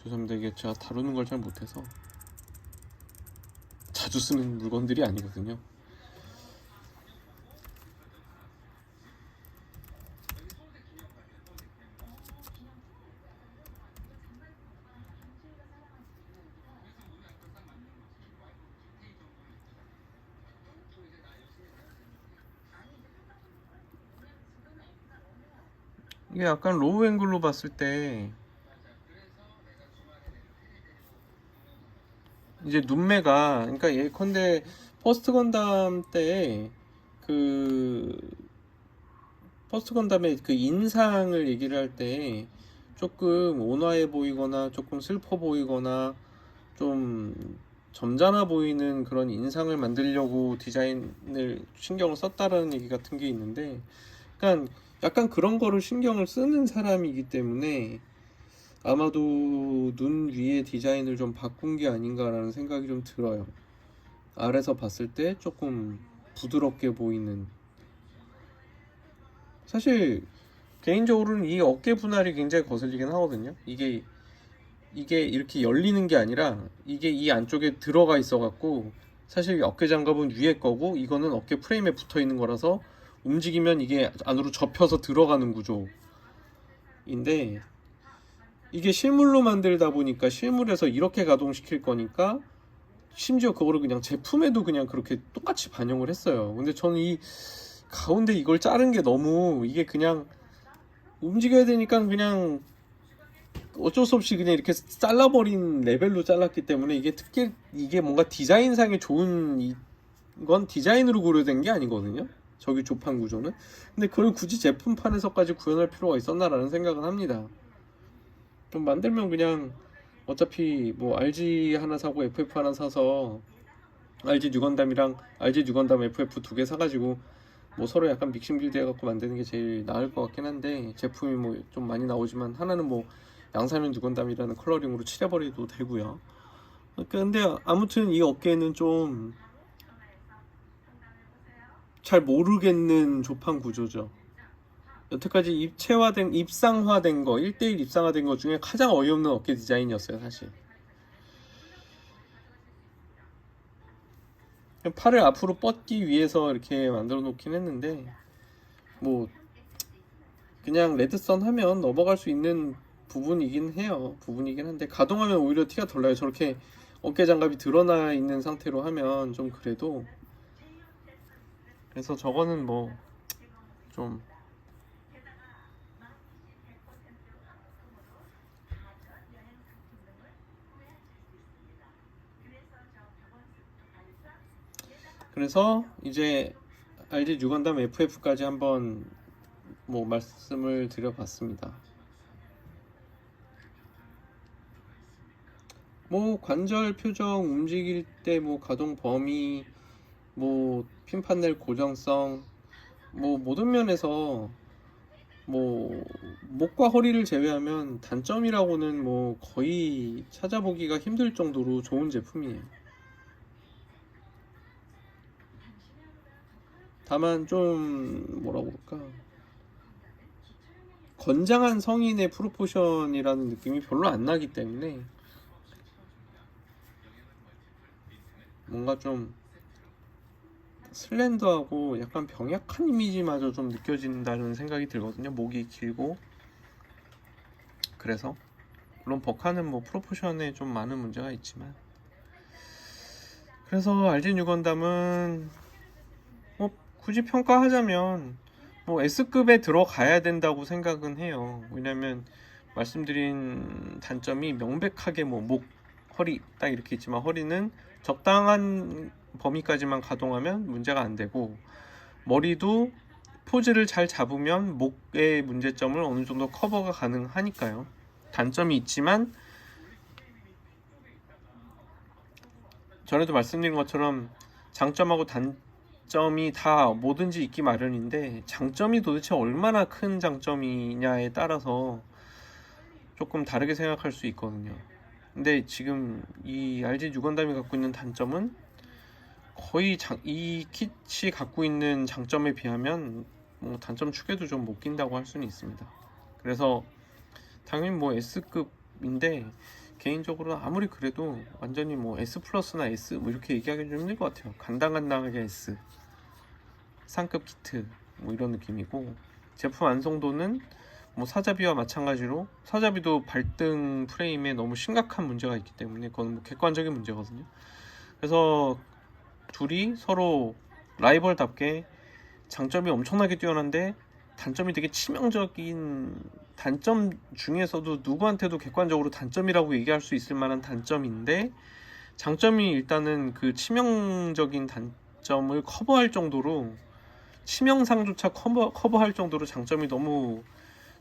죄송합니다. 이게 제가 다루는 걸 잘 못해서 자주 쓰는 물건들이 아니거든요. 이게 약간 로우 앵글로 봤을 때 이제 눈매가, 그러니까 예컨대 퍼스트 건담 때 그 퍼스트 건담의 그 인상을 얘기를 할 때 조금 온화해 보이거나 조금 슬퍼 보이거나 좀 점잖아 보이는 그런 인상을 만들려고 디자인을 신경을 썼다라는 얘기 같은 게 있는데, 그러니까 약간 그런 거를 신경을 쓰는 사람이기 때문에 아마도 눈 위에 디자인을 좀 바꾼 게 아닌가라는 생각이 좀 들어요. 아래서 봤을 때 조금 부드럽게 보이는. 사실 개인적으로는 이 어깨 분할이 굉장히 거슬리긴 하거든요. 이게 이렇게 열리는 게 아니라 이게 이 안쪽에 들어가 있어 갖고, 사실 어깨 장갑은 위에 거고 이거는 어깨 프레임에 붙어 있는 거라서 움직이면 이게 안으로 접혀서 들어가는 구조인데, 이게 실물로 만들다 보니까 실물에서 이렇게 가동시킬 거니까 심지어 그거를 그냥 제품에도 그냥 그렇게 똑같이 반영을 했어요. 근데 저는 이 가운데 이걸 자른 게 너무, 이게 그냥 움직여야 되니까 그냥 어쩔 수 없이 그냥 이렇게 잘라버린 레벨로 잘랐기 때문에 이게 이게 뭔가 디자인상에 좋은 건 디자인으로 고려된 게 아니거든요. 저기 조판 구조는. 근데 그걸 굳이 제품판에서까지 구현할 필요가 있었나라는 생각은 합니다. 좀 만들면 그냥 어차피 뭐 RG 하나 사고 FF 하나 사서 RG 뉴건담이랑 RG 뉴건담 FF 두 개 사가지고 뭐 서로 약간 믹싱 빌드 해갖고 만드는 게 제일 나을 것 같긴 한데, 제품이 뭐 좀 많이 나오지만 하나는 뭐 양산형 뉴건담이라는 컬러링으로 칠해버려도 되고요. 근데 아무튼 이 어깨는 좀 잘 모르겠는 조판 구조죠. 여태까지 입상화된 거, 1대1 입상화된 거 중에 가장 어이없는 어깨 디자인이었어요 사실. 팔을 앞으로 뻗기 위해서 이렇게 만들어 놓긴 했는데, 뭐 그냥 레드선 하면 넘어갈 수 있는 부분이긴 한데 가동하면 오히려 티가 덜 나요. 저렇게 어깨 장갑이 드러나 있는 상태로 하면 좀 그래도. 그래서 저거는 뭐 좀 그래서 이제 RG 뉴건담 FF까지 한번 뭐 말씀을 드려봤습니다. 뭐 관절 표정, 움직일 때 뭐 가동 범위, 뭐 핀 판넬 고정성, 뭐 모든 면에서 뭐 목과 허리를 제외하면 단점이라고는 뭐 거의 찾아보기가 힘들 정도로 좋은 제품이에요. 다만 좀 뭐라고 그럴까, 건장한 성인의 프로포션이라는 느낌이 별로 안 나기 때문에 뭔가 좀 슬렌더하고 약간 병약한 이미지마저 좀 느껴진다는 생각이 들거든요. 목이 길고. 그래서 물론 버카는 뭐 프로포션에 좀 많은 문제가 있지만, 그래서 RG 뉴건담은 뭐 굳이 평가하자면 뭐 S급에 들어가야 된다고 생각은 해요. 왜냐면 말씀드린 단점이 명백하게 뭐 목, 허리 딱 이렇게 있지만, 허리는 적당한 범위까지만 가동하면 문제가 안 되고, 머리도 포즈를 잘 잡으면 목의 문제점을 어느 정도 커버가 가능하니까요. 단점이 있지만, 전에도 말씀드린 것처럼 장점하고 단점이 다 뭐든지 있기 마련인데, 장점이 도대체 얼마나 큰 장점이냐에 따라서 조금 다르게 생각할 수 있거든요. 근데 지금 이 RG 뉴건담이 갖고 있는 단점은 거의 이 킷이 갖고 있는 장점에 비하면 뭐 단점 축에도 좀 못 낀다고 할 수는 있습니다. 그래서 당연히 뭐 S급인데, 개인적으로 아무리 그래도 완전히 뭐 S 플러스나 S 뭐 이렇게 얘기하기 좀 힘들 것 같아요. 간당간당하게 S 상급 키트 뭐 이런 느낌이고, 제품 완성도는 뭐 사자비와 마찬가지로, 사자비도 발등 프레임에 너무 심각한 문제가 있기 때문에 그건 뭐 객관적인 문제거든요. 그래서 둘이 서로 라이벌답게 장점이 엄청나게 뛰어난데 단점이 되게 치명적인, 단점 중에서도 누구한테도 객관적으로 단점이라고 얘기할 수 있을 만한 단점인데, 장점이 일단은 그 치명적인 단점을 커버할 정도로, 치명상조차 커버할 정도로 장점이 너무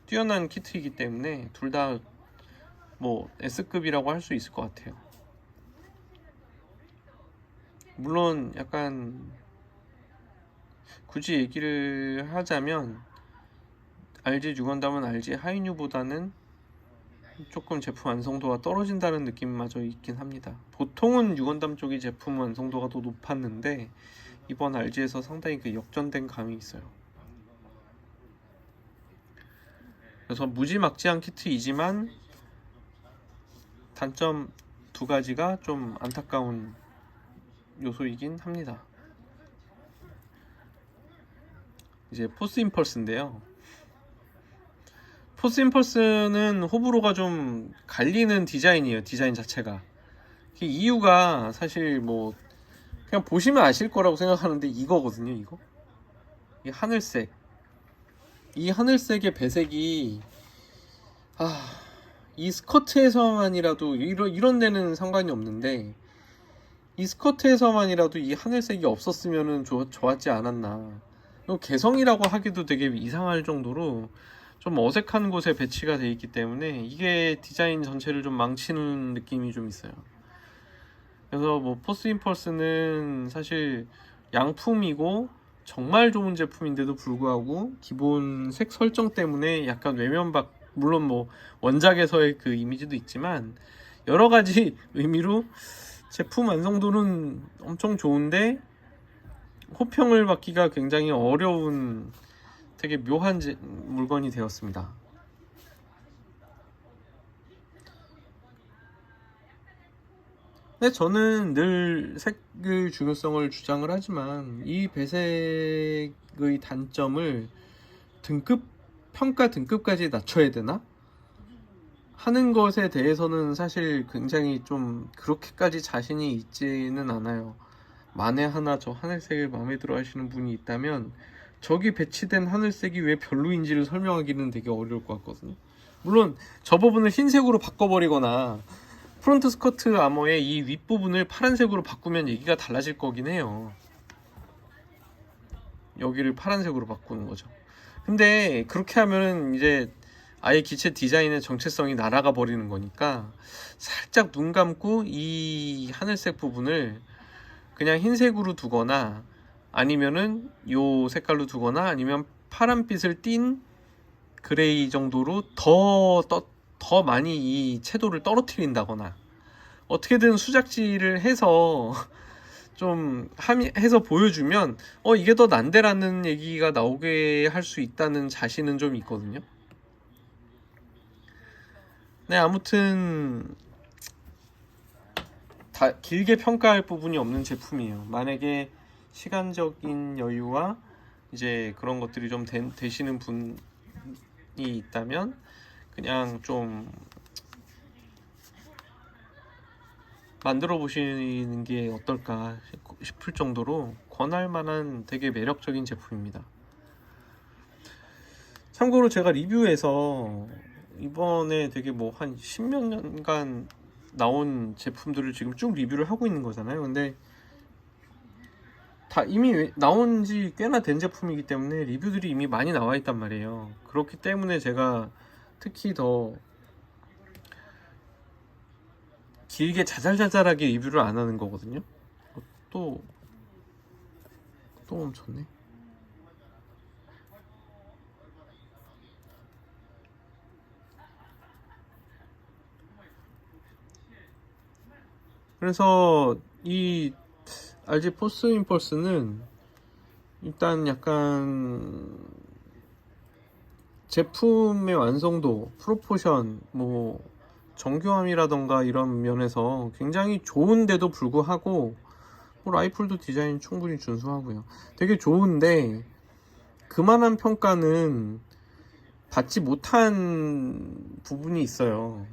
뛰어난 키트이기 때문에 둘 다 뭐 S급이라고 할 수 있을 것 같아요. 물론 약간 굳이 얘기를 하자면 RG 뉴건담은 RG 하이뉴보다는 조금 제품 완성도가 떨어진다는 느낌마저 있긴 합니다. 보통은 뉴건담 쪽이 제품 완성도가 더 높았는데 이번 RG에서 상당히 그 역전된 감이 있어요. 그래서 무지막지한 키트이지만 단점 두 가지가 좀 안타까운 요소이긴 합니다. 이제 포스 임펄스인데요. 포스 임펄스는 호불호가 좀 갈리는 디자인이에요. 디자인 자체가. 이유가 사실 뭐 그냥 보시면 아실 거라고 생각하는데 이거거든요. 이 하늘색, 이 하늘색의 배색이, 이 스커트에서만이라도 이런 데는 상관이 없는데, 이 스커트에서만이라도 이 하늘색이 없었으면 좋았지 않았나. 개성이라고 하기도 되게 이상할 정도로 좀 어색한 곳에 배치가 되어 있기 때문에 이게 디자인 전체를 좀 망치는 느낌이 좀 있어요. 그래서 뭐 포스 임펄스는 사실 양품이고 정말 좋은 제품인데도 불구하고 기본 색 설정 때문에 약간 외면박, 물론 뭐 원작에서의 그 이미지도 있지만 여러 가지 의미로 제품 완성도는 엄청 좋은데 호평을 받기가 굉장히 어려운 되게 묘한 물건이 되었습니다. 근데 저는 늘 색의 중요성을 주장을 하지만 이 배색의 단점을 평가 등급까지 낮춰야 되나? 하는 것에 대해서는 사실 굉장히 좀 그렇게까지 자신이 있지는 않아요. 만에 하나 저 하늘색을 마음에 들어 하시는 분이 있다면 저기 배치된 하늘색이 왜 별로인지를 설명하기는 되게 어려울 것 같거든요. 물론 저 부분을 흰색으로 바꿔버리거나 프론트 스커트 아머의 이 윗부분을 파란색으로 바꾸면 얘기가 달라질 거긴 해요. 여기를 파란색으로 바꾸는 거죠. 근데 그렇게 하면은 이제 아예 기체 디자인의 정체성이 날아가 버리는 거니까 살짝 눈 감고 이 하늘색 부분을 그냥 흰색으로 두거나 아니면은 요 색깔로 두거나 아니면 파란빛을 띤 그레이 정도로 더 많이 이 채도를 떨어뜨린다거나 어떻게든 수작질을 해서 좀 해서 보여주면 이게 더 난데라는 얘기가 나오게 할 수 있다는 자신은 좀 있거든요. 네, 아무튼 다 길게 평가할 부분이 없는 제품이에요. 만약에 시간적인 여유와 이제 그런 것들이 좀 되시는 분이 있다면 그냥 좀 만들어 보시는 게 어떨까 싶을 정도로 권할 만한 되게 매력적인 제품입니다. 참고로 제가 리뷰에서 이번에 되게 뭐 한 10몇 년간 나온 제품들을 지금 쭉 리뷰를 하고 있는 거잖아요. 근데 다 이미 나온 지 꽤나 된 제품이기 때문에 리뷰들이 이미 많이 나와 있단 말이에요. 그렇기 때문에 제가 특히 더 길게 자잘자잘하게 리뷰를 안 하는 거거든요. 또 멈췄네. 그래서 이 RG 포스 임펄스는 일단 약간 제품의 완성도, 프로포션, 뭐 정교함이라던가 이런 면에서 굉장히 좋은데도 불구하고 뭐 라이플도 디자인 충분히 준수하고요. 되게 좋은데 그만한 평가는 받지 못한 부분이 있어요.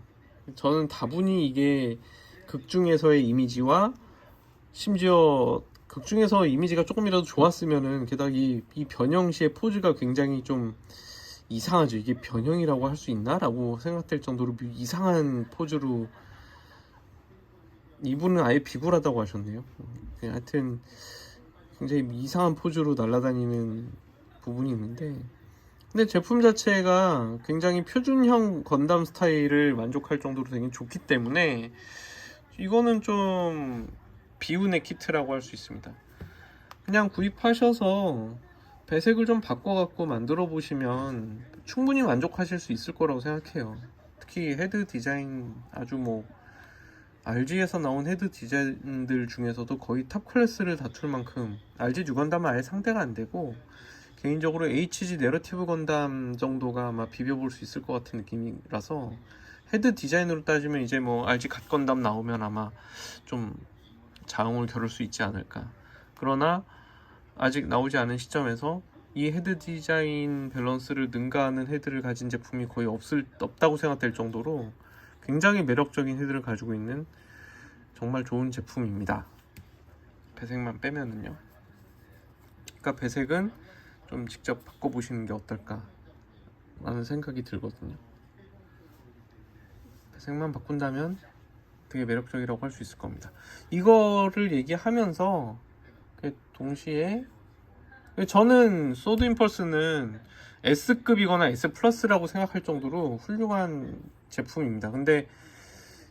저는 다분히 이게 극중에서의 이미지와 심지어 극중에서 이미지가 조금이라도 좋았으면은 게다가 이 변형 시의 포즈가 굉장히 좀 이상하죠. 이게 변형이라고 할 수 있나? 라고 생각될 정도로 이상한 포즈로 이분은 아예 비굴하다고 하셨네요. 하여튼 굉장히 이상한 포즈로 날아다니는 부분이 있는데 근데 제품 자체가 굉장히 표준형 건담 스타일을 만족할 정도로 되게 좋기 때문에 이거는 좀 비운의 키트라고 할 수 있습니다. 그냥 구입하셔서 배색을 좀 바꿔갖고 만들어 보시면 충분히 만족하실 수 있을 거라고 생각해요. 특히 헤드 디자인 아주 뭐 RG에서 나온 헤드 디자인들 중에서도 거의 탑 클래스를 다툴 만큼 RG 뉴건담은 아예 상대가 안 되고 개인적으로 HG 내러티브 건담 정도가 아마 비벼볼 수 있을 것 같은 느낌이라서 헤드 디자인으로 따지면 이제 뭐 RG 갓 건담 나오면 아마 좀 자웅을 겨룰 수 있지 않을까. 그러나 아직 나오지 않은 시점에서 이 헤드 디자인 밸런스를 능가하는 헤드를 가진 제품이 거의 없다고 생각될 정도로 굉장히 매력적인 헤드를 가지고 있는 정말 좋은 제품입니다. 배색만 빼면은요. 그러니까 배색은 좀 직접 바꿔보시는 게 어떨까 라는 생각이 들거든요. 배색만 바꾼다면 되게 매력적이라고 할 수 있을 겁니다. 이거를 얘기하면서 동시에 저는 소드 임펄스는 S급이거나 S 플러스라고 생각할 정도로 훌륭한 제품입니다. 근데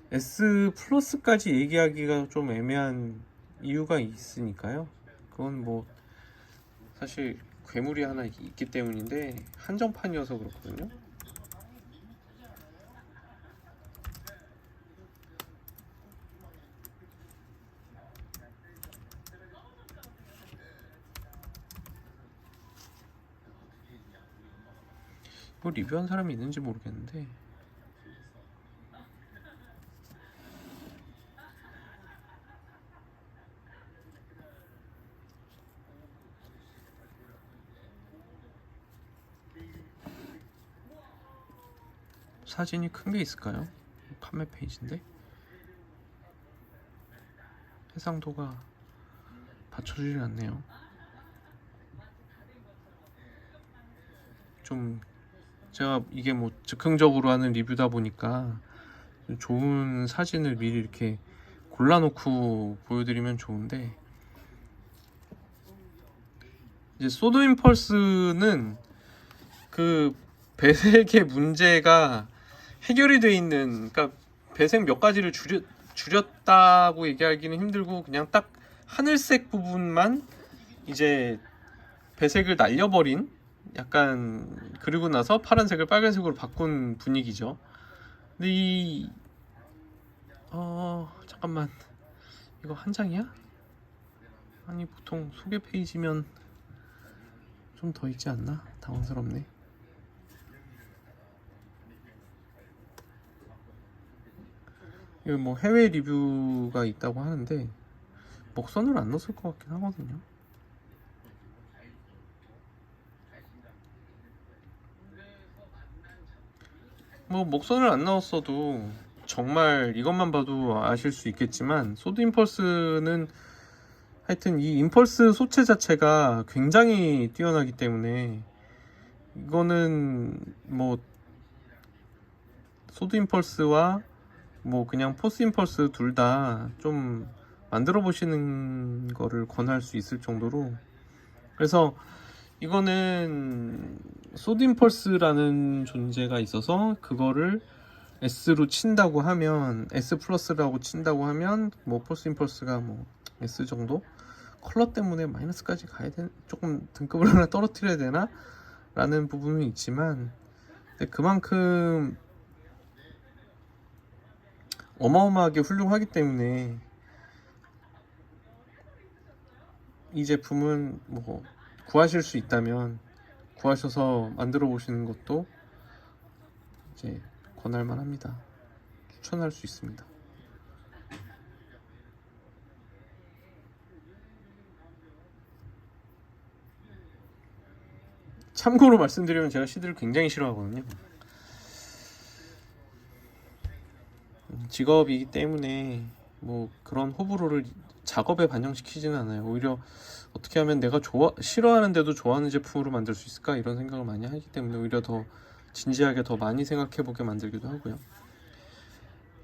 S 플러스까지 얘기하기가 좀 애매한 이유가 있으니까요. 그건 뭐 사실 괴물이 하나 있기 때문인데 한정판이어서 그렇거든요. 뭐 리뷰한 사람이 있는지 모르겠는데 사진이 큰 게 있을까요? 판매 페이지인데 해상도가 받쳐주질 않네요. 좀 제가 이게 뭐 즉흥적으로 하는 리뷰다 보니까 좋은 사진을 미리 이렇게 골라놓고 보여드리면 좋은데 이제 소드 임펄스는 그 배색의 문제가 해결이 돼 있는, 그러니까 배색 몇 가지를 줄였다고 얘기하기는 힘들고 그냥 딱 하늘색 부분만 이제 배색을 날려버린, 약간 그리고 나서 파란색을 빨간색으로 바꾼 분위기죠. 근데 잠깐만, 이거 한 장이야? 아니 보통 소개 페이지면 좀 더 있지 않나? 당황스럽네. 이거 뭐 해외 리뷰가 있다고 하는데 먹선을 안 넣었을 것 같긴 하거든요. 뭐 목선을 안 넣었어도 정말 이것만 봐도 아실 수 있겠지만, 소드 임펄스는 하여튼 이 임펄스 소체 자체가 굉장히 뛰어나기 때문에, 이거는 뭐 소드 임펄스와 뭐 그냥 포스 임펄스 둘 다 좀 만들어 보시는 거를 권할 수 있을 정도로. 그래서 이거는 소드 임펄스라는 존재가 있어서 그거를 S로 친다고 하면, S 플러스라고 친다고 하면 뭐 포스 임펄스가 뭐 S 정도? 컬러 때문에 마이너스까지 가야 돼, 조금 등급을 하나 떨어뜨려야 되나? 라는 부분은 있지만, 근데 그만큼 어마어마하게 훌륭하기 때문에 이 제품은 뭐 구하실 수 있다면 구하셔서 만들어 보시는 것도 이제 권할만 합니다. 추천할 수 있습니다. 참고로 말씀드리면 제가 시드를 굉장히 싫어하거든요. 직업이기 때문에 뭐 그런 호불호를 작업에 반영시키지는 않아요. 오히려 어떻게 하면 내가 싫어하는데도 좋아하는 제품으로 만들 수 있을까, 이런 생각을 많이 하기 때문에 오히려 더 진지하게 더 많이 생각해보게 만들기도 하고요.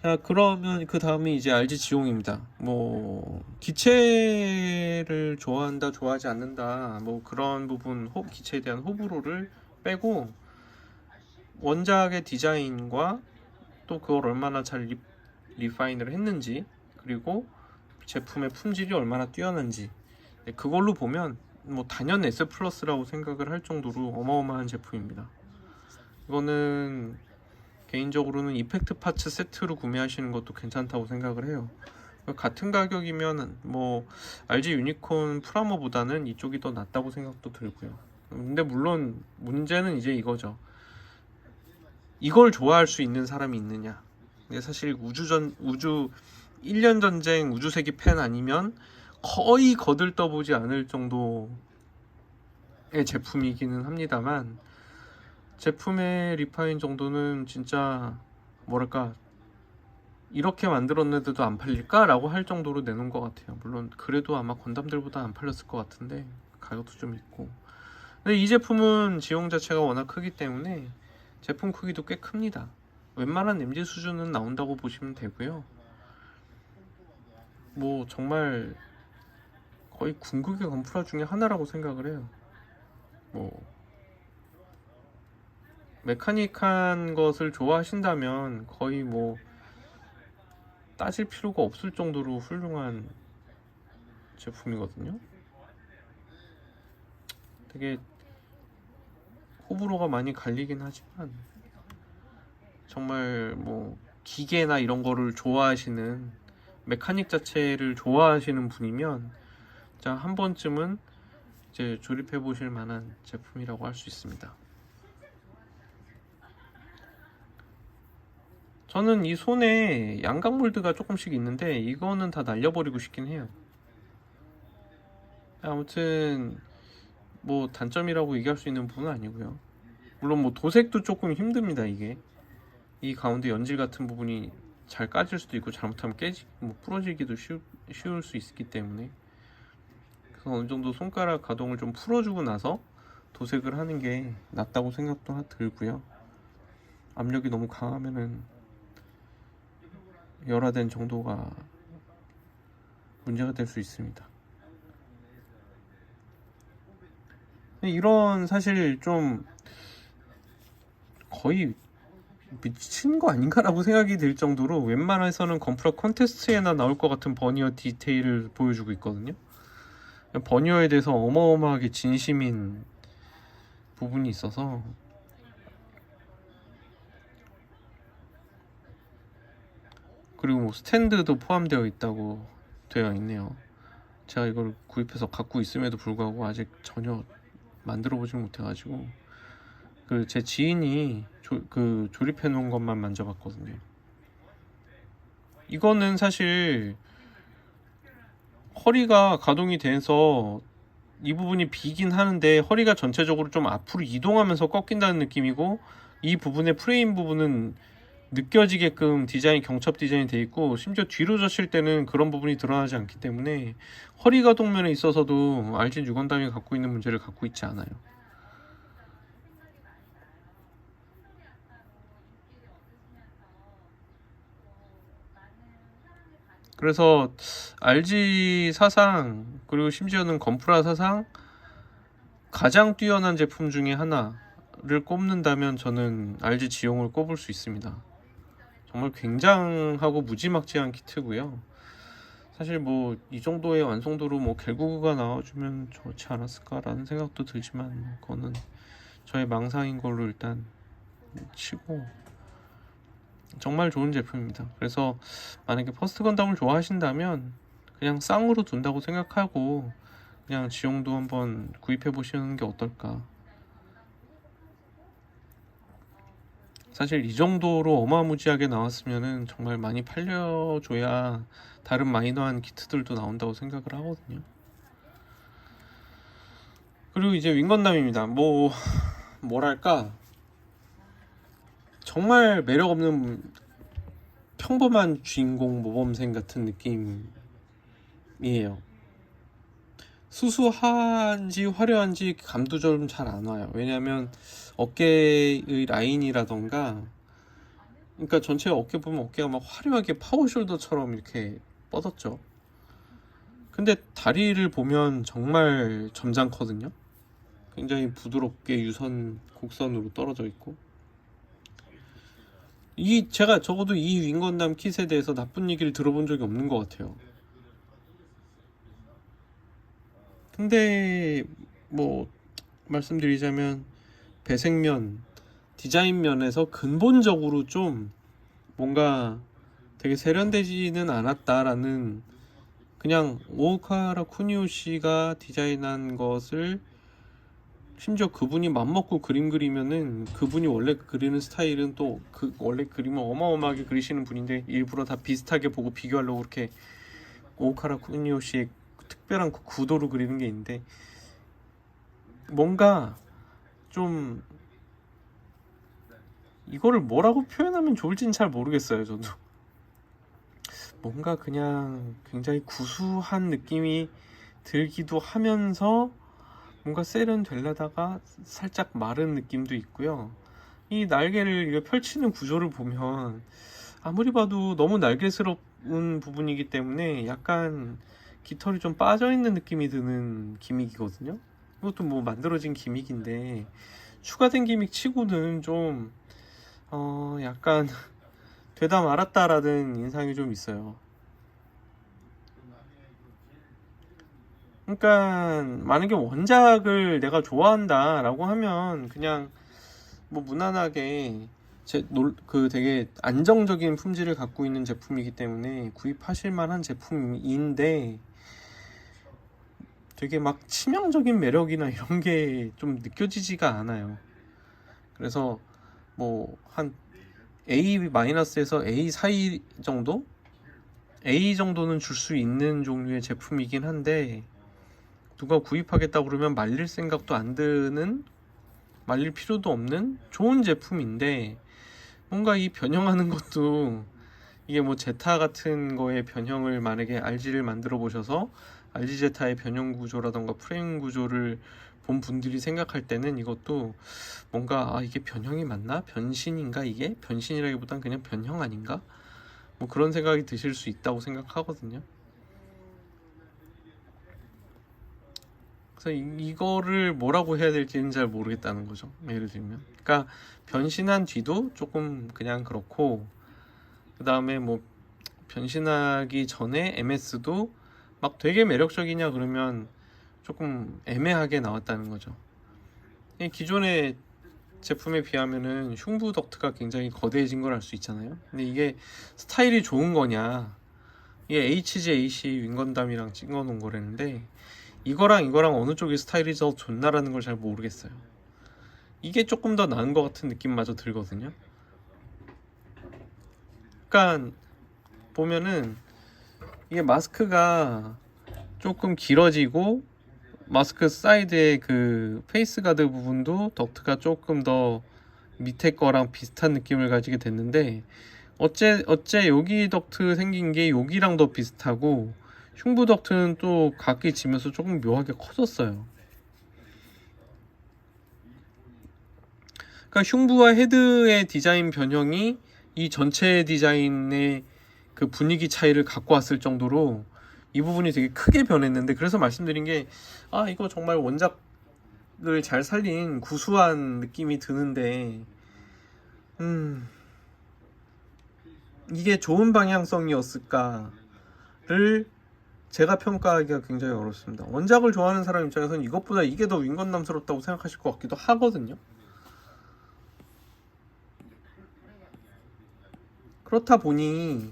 자, 그러면 그 다음이 이제 RG 지용입니다. 뭐 기체를 좋아한다 좋아하지 않는다 뭐 그런 부분, 기체에 대한 호불호를 빼고 원작의 디자인과 또 그걸 얼마나 잘 리파인을 했는지, 그리고 제품의 품질이 얼마나 뛰어난지, 그걸로 보면 뭐 단연 S 플러스라고 생각을 할 정도로 어마어마한 제품입니다. 이거는 개인적으로는 이펙트 파츠 세트로 구매하시는 것도 괜찮다고 생각을 해요. 같은 가격이면 뭐 RG 유니콘 프라모보다는 이쪽이 더 낫다고 생각도 들고요. 근데 물론 문제는 이제 이거죠. 이걸 좋아할 수 있는 사람이 있느냐. 근데 사실 우주 1년 전쟁 우주세기 팬 아니면 거의 거들떠보지 않을 정도의 제품이기는 합니다만, 제품의 리파인 정도는 진짜 뭐랄까, 이렇게 만들었는데도 안 팔릴까? 라고 할 정도로 내놓은 것 같아요. 물론 그래도 아마 건담들보다 안 팔렸을 것 같은데 가격도 좀 있고. 근데 이 제품은 지용 자체가 워낙 크기 때문에 제품 크기도 꽤 큽니다. 웬만한 MG 수준은 나온다고 보시면 되고요. 뭐 정말 거의 궁극의 건프라 중에 하나라고 생각을 해요. 뭐 메카닉한 것을 좋아하신다면 거의 뭐 따질 필요가 없을 정도로 훌륭한 제품이거든요. 되게 호불호가 많이 갈리긴 하지만, 정말 뭐 기계나 이런 거를 좋아하시는, 메카닉 자체를 좋아하시는 분이면 자, 한 번쯤은 이제 조립해 보실 만한 제품이라고 할 수 있습니다. 저는 이 손에 양각 몰드가 조금씩 있는데 이거는 다 날려버리고 싶긴 해요. 아무튼 뭐 단점이라고 얘기할 수 있는 부분은 아니고요. 물론 뭐 도색도 조금 힘듭니다. 이게 이 가운데 연질 같은 부분이 잘 까질 수도 있고 잘못하면 부러지기도 쉬울 수 있기 때문에, 그래서 어느 정도 손가락 가동을 좀 풀어주고 나서 도색을 하는 게 낫다고 생각도 들고요. 압력이 너무 강하면은 열화된 정도가 문제가 될 수 있습니다. 이런 사실 좀 거의 미친 거 아닌가라고 생각이 들 정도로 웬만해서는 건프라 콘테스트에나 나올 것 같은 버니어 디테일을 보여주고 있거든요. 버니어에 대해서 어마어마하게 진심인 부분이 있어서, 그리고 뭐 스탠드도 포함되어 있다고 되어 있네요. 제가 이걸 구입해서 갖고 있음에도 불구하고 아직 전혀 만들어 보질 못해가지고 그 제 지인이 조립해 놓은 것만 만져봤거든요. 이거는 사실 허리가 가동이 돼서 이 부분이 비긴 하는데 허리가 전체적으로 좀 앞으로 이동하면서 꺾인다는 느낌이고, 이 부분의 프레임 부분은 느껴지게끔 경첩 디자인이 돼 있고, 심지어 뒤로 젖힐 때는 그런 부분이 드러나지 않기 때문에 허리 가동면에 있어서도 RG 6원담이 갖고 있는 문제를 갖고 있지 않아요. 그래서 RG 사상, 그리고 심지어는 건프라 사상 가장 뛰어난 제품 중에 하나를 꼽는다면 저는 RG 지용을 꼽을 수 있습니다. 정말 굉장하고 무지막지한 키트고요. 사실 뭐 이 정도의 완성도로 뭐 갤구가 나와주면 좋지 않았을까라는 생각도 들지만, 그거는 저의 망상인 걸로 일단 치고 정말 좋은 제품입니다. 그래서 만약에 퍼스트 건담을 좋아하신다면 그냥 쌍으로 둔다고 생각하고 그냥 지용도 한번 구입해 보시는 게 어떨까. 사실 이 정도로 어마무지하게 나왔으면은 정말 많이 팔려줘야 다른 마이너한 키트들도 나온다고 생각을 하거든요. 그리고 이제 윙건담입니다. 뭐랄까, 정말 매력 없는 평범한 주인공 모범생 같은 느낌이에요. 수수한지 화려한지 감도 좀 잘 안 와요. 왜냐면 어깨의 라인이라던가, 그러니까 전체 어깨 보면 어깨가 막 화려하게 파워숄더처럼 이렇게 뻗었죠. 근데 다리를 보면 정말 점잖거든요. 굉장히 부드럽게 곡선으로 떨어져 있고, 제가 적어도 이 윙건담 킷에 대해서 나쁜 얘기를 들어본 적이 없는 것 같아요. 근데 뭐 말씀드리자면 배색면, 디자인 면에서 근본적으로 좀 뭔가 되게 세련되지는 않았다라는, 그냥 오카라 쿠니오 씨가 디자인한 것을, 심지어 그분이 맘먹고 그림 그리면은 그분이 원래 그리는 스타일은 또 원래 그림을 어마어마하게 그리시는 분인데 일부러 다 비슷하게 보고 비교하려고 그렇게 오카라 쿠니오 씨의 특별한 구도로 그리는 게 있는데, 뭔가 좀 이거를 뭐라고 표현하면 좋을지는 잘 모르겠어요. 저도 뭔가 그냥 굉장히 구수한 느낌이 들기도 하면서 뭔가 세련되려다가 살짝 마른 느낌도 있고요. 이 날개를 이거 펼치는 구조를 보면 아무리 봐도 너무 날개스러운 부분이기 때문에 약간 깃털이 좀 빠져있는 느낌이 드는 기믹이거든요. 이것도 뭐 만들어진 기믹인데 추가된 기믹 치고는 좀 약간 되다 말았다라는 인상이 좀 있어요. 그러니까 만약에 원작을 내가 좋아한다 라고 하면 그냥 뭐 무난하게 되게 안정적인 품질을 갖고 있는 제품이기 때문에 구입하실 만한 제품인데, 되게 막 치명적인 매력이나 이런 게 좀 느껴지지가 않아요. 그래서 뭐 한 A-에서 A 사이 정도? A 정도는 줄 수 있는 종류의 제품이긴 한데, 누가 구입하겠다 그러면 말릴 생각도 안 드는, 말릴 필요도 없는 좋은 제품인데, 뭔가 이 변형하는 것도, 이게 뭐 제타 같은 거에 변형을 만약에 RG를 만들어 보셔서 RG 제타의 변형 구조라던가 프레임 구조를 본 분들이 생각할 때는 이것도 뭔가 이게 변형이 맞나? 변신인가? 이게? 변신이라기보단 그냥 변형 아닌가? 뭐 그런 생각이 드실 수 있다고 생각하거든요. 그래서 이거를 뭐라고 해야 될지는 잘 모르겠다는 거죠. 예를 들면, 그러니까 변신한 뒤도 조금 그냥 그렇고, 그 다음에 뭐 변신하기 전에 MS도 막 되게 매력적이냐 그러면 조금 애매하게 나왔다는 거죠. 기존의 제품에 비하면은 흉부 덕트가 굉장히 거대해진 걸 알 수 있잖아요. 근데 이게 스타일이 좋은 거냐, 이게 HGAC 윙건담이랑 찍어 놓은 거라는데, 이거랑 이거랑 어느 쪽이 스타일이 더 좋나라는 걸 잘 모르겠어요. 이게 조금 더 나은 것 같은 느낌마저 들거든요. 그러니까 보면은 이게 마스크가 조금 길어지고, 마스크 사이드의 그 페이스 가드 부분도 덕트가 조금 더 밑에 거랑 비슷한 느낌을 가지게 됐는데, 어째 여기 덕트 생긴 게 여기랑 더 비슷하고, 흉부 덕트는 또 각기 지면서 조금 묘하게 커졌어요. 그러니까 흉부와 헤드의 디자인 변형이 이 전체 디자인의 그 분위기 차이를 갖고 왔을 정도로 이 부분이 되게 크게 변했는데, 그래서 말씀드린 게, 이거 정말 원작을 잘 살린 구수한 느낌이 드는데, 이게 좋은 방향성이었을까를 제가 평가하기가 굉장히 어렵습니다. 원작을 좋아하는 사람 입장에서는 이것보다 이게 더 윙건담스럽다고 생각하실 것 같기도 하거든요. 그렇다 보니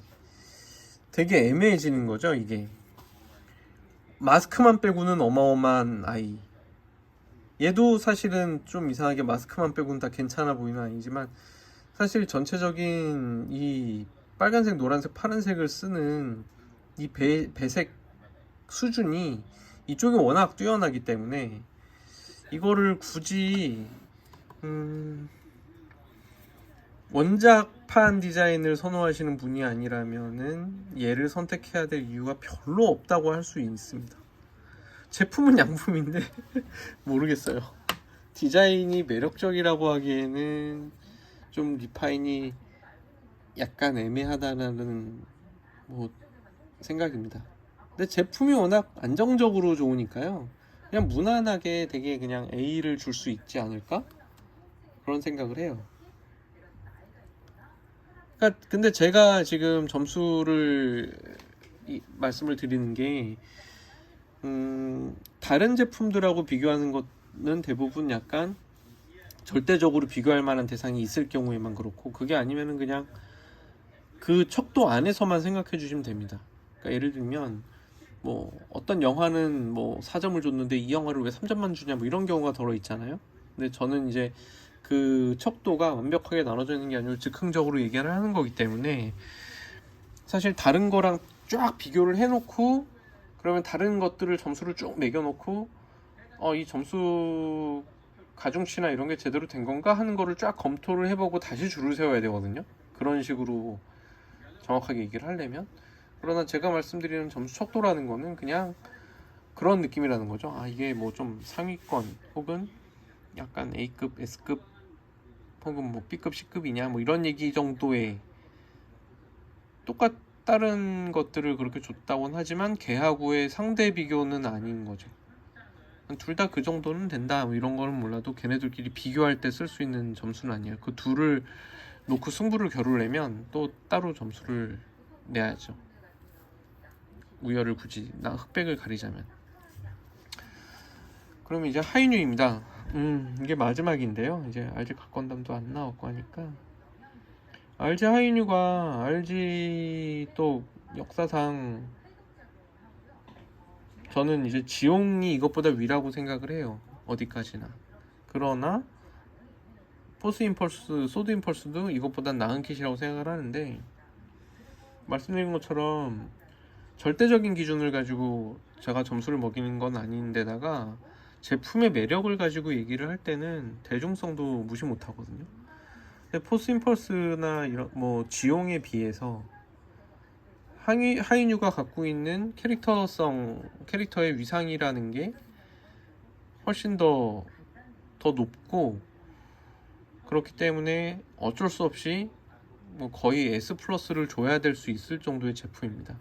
되게 애매해지는 거죠. 이게 마스크만 빼고는 어마어마한 아이, 얘도 사실은 좀 이상하게 마스크만 빼고는 다 괜찮아 보이는 아이지만, 사실 전체적인 이 빨간색, 노란색, 파란색을 쓰는 이 배색 수준이 이쪽이 워낙 뛰어나기 때문에, 이거를 굳이 원작판 디자인을 선호하시는 분이 아니라면은 얘를 선택해야 될 이유가 별로 없다고 할 수 있습니다. 제품은 양품인데 모르겠어요. 디자인이 매력적이라고 하기에는 좀 리파인이 약간 애매하다는 뭐 생각입니다. 근데 제품이 워낙 안정적으로 좋으니까요, 그냥 무난하게 되게 그냥 A를 줄 수 있지 않을까? 그런 생각을 해요. 그러니까 근데 제가 지금 점수를 말씀을 드리는 게, 다른 제품들하고 비교하는 것은 대부분 약간 절대적으로 비교할 만한 대상이 있을 경우에만 그렇고, 그게 아니면은 그냥 그 척도 안에서만 생각해 주시면 됩니다. 그러니까 예를 들면 뭐 어떤 영화는 뭐 4점을 줬는데 이 영화를 왜 3점만 주냐, 뭐 이런 경우가 더러 있잖아요. 근데 저는 이제 그 척도가 완벽하게 나눠져 있는 게 아니고 즉흥적으로 얘기를 하는 거기 때문에, 사실 다른 거랑 쫙 비교를 해놓고, 그러면 다른 것들을 점수를 쭉 매겨놓고, 이 점수 가중치나 이런 게 제대로 된 건가 하는 거를 쫙 검토를 해보고 다시 줄을 세워야 되거든요. 그런 식으로 정확하게 얘기를 하려면. 그러나 제가 말씀드리는 점수 척도라는 거는 그냥 그런 느낌이라는 거죠. 이게 뭐 좀 상위권 혹은 약간 A급, S급 혹은 뭐 B급, C급이냐, 뭐 이런 얘기 정도의, 다른 것들을 그렇게 줬다고는 하지만 걔하고의 상대 비교는 아닌 거죠. 둘 다 그 정도는 된다, 뭐 이런 거는 몰라도 걔네들끼리 비교할 때 쓸 수 있는 점수는 아니에요. 그 둘을 놓고 승부를 겨루려면 또 따로 점수를 내야죠. 우열을 굳이 흑백을 가리자면. 그럼 이제 하이뉴입니다. 이게 마지막인데요. 이제 RG 각건담도 안 나왔고 하니까, RG 하이뉴가 RG 또 역사상 저는 이제 지용이 이것보다 위라고 생각을 해요. 어디까지나. 그러나 포스 임펄스, 소드 임펄스도 이것보다 나은 킷이라고 생각을 하는데, 말씀드린 것처럼 절대적인 기준을 가지고 제가 점수를 먹이는 건 아닌데다가, 제품의 매력을 가지고 얘기를 할 때는 대중성도 무시 못 하거든요. 근데 포스 임펄스나 이런 뭐 지용에 비해서 하이뉴가 갖고 있는 캐릭터의 위상이라는 게 훨씬 더 높고, 그렇기 때문에 어쩔 수 없이 뭐 거의 S 플러스를 줘야 될 수 있을 정도의 제품입니다.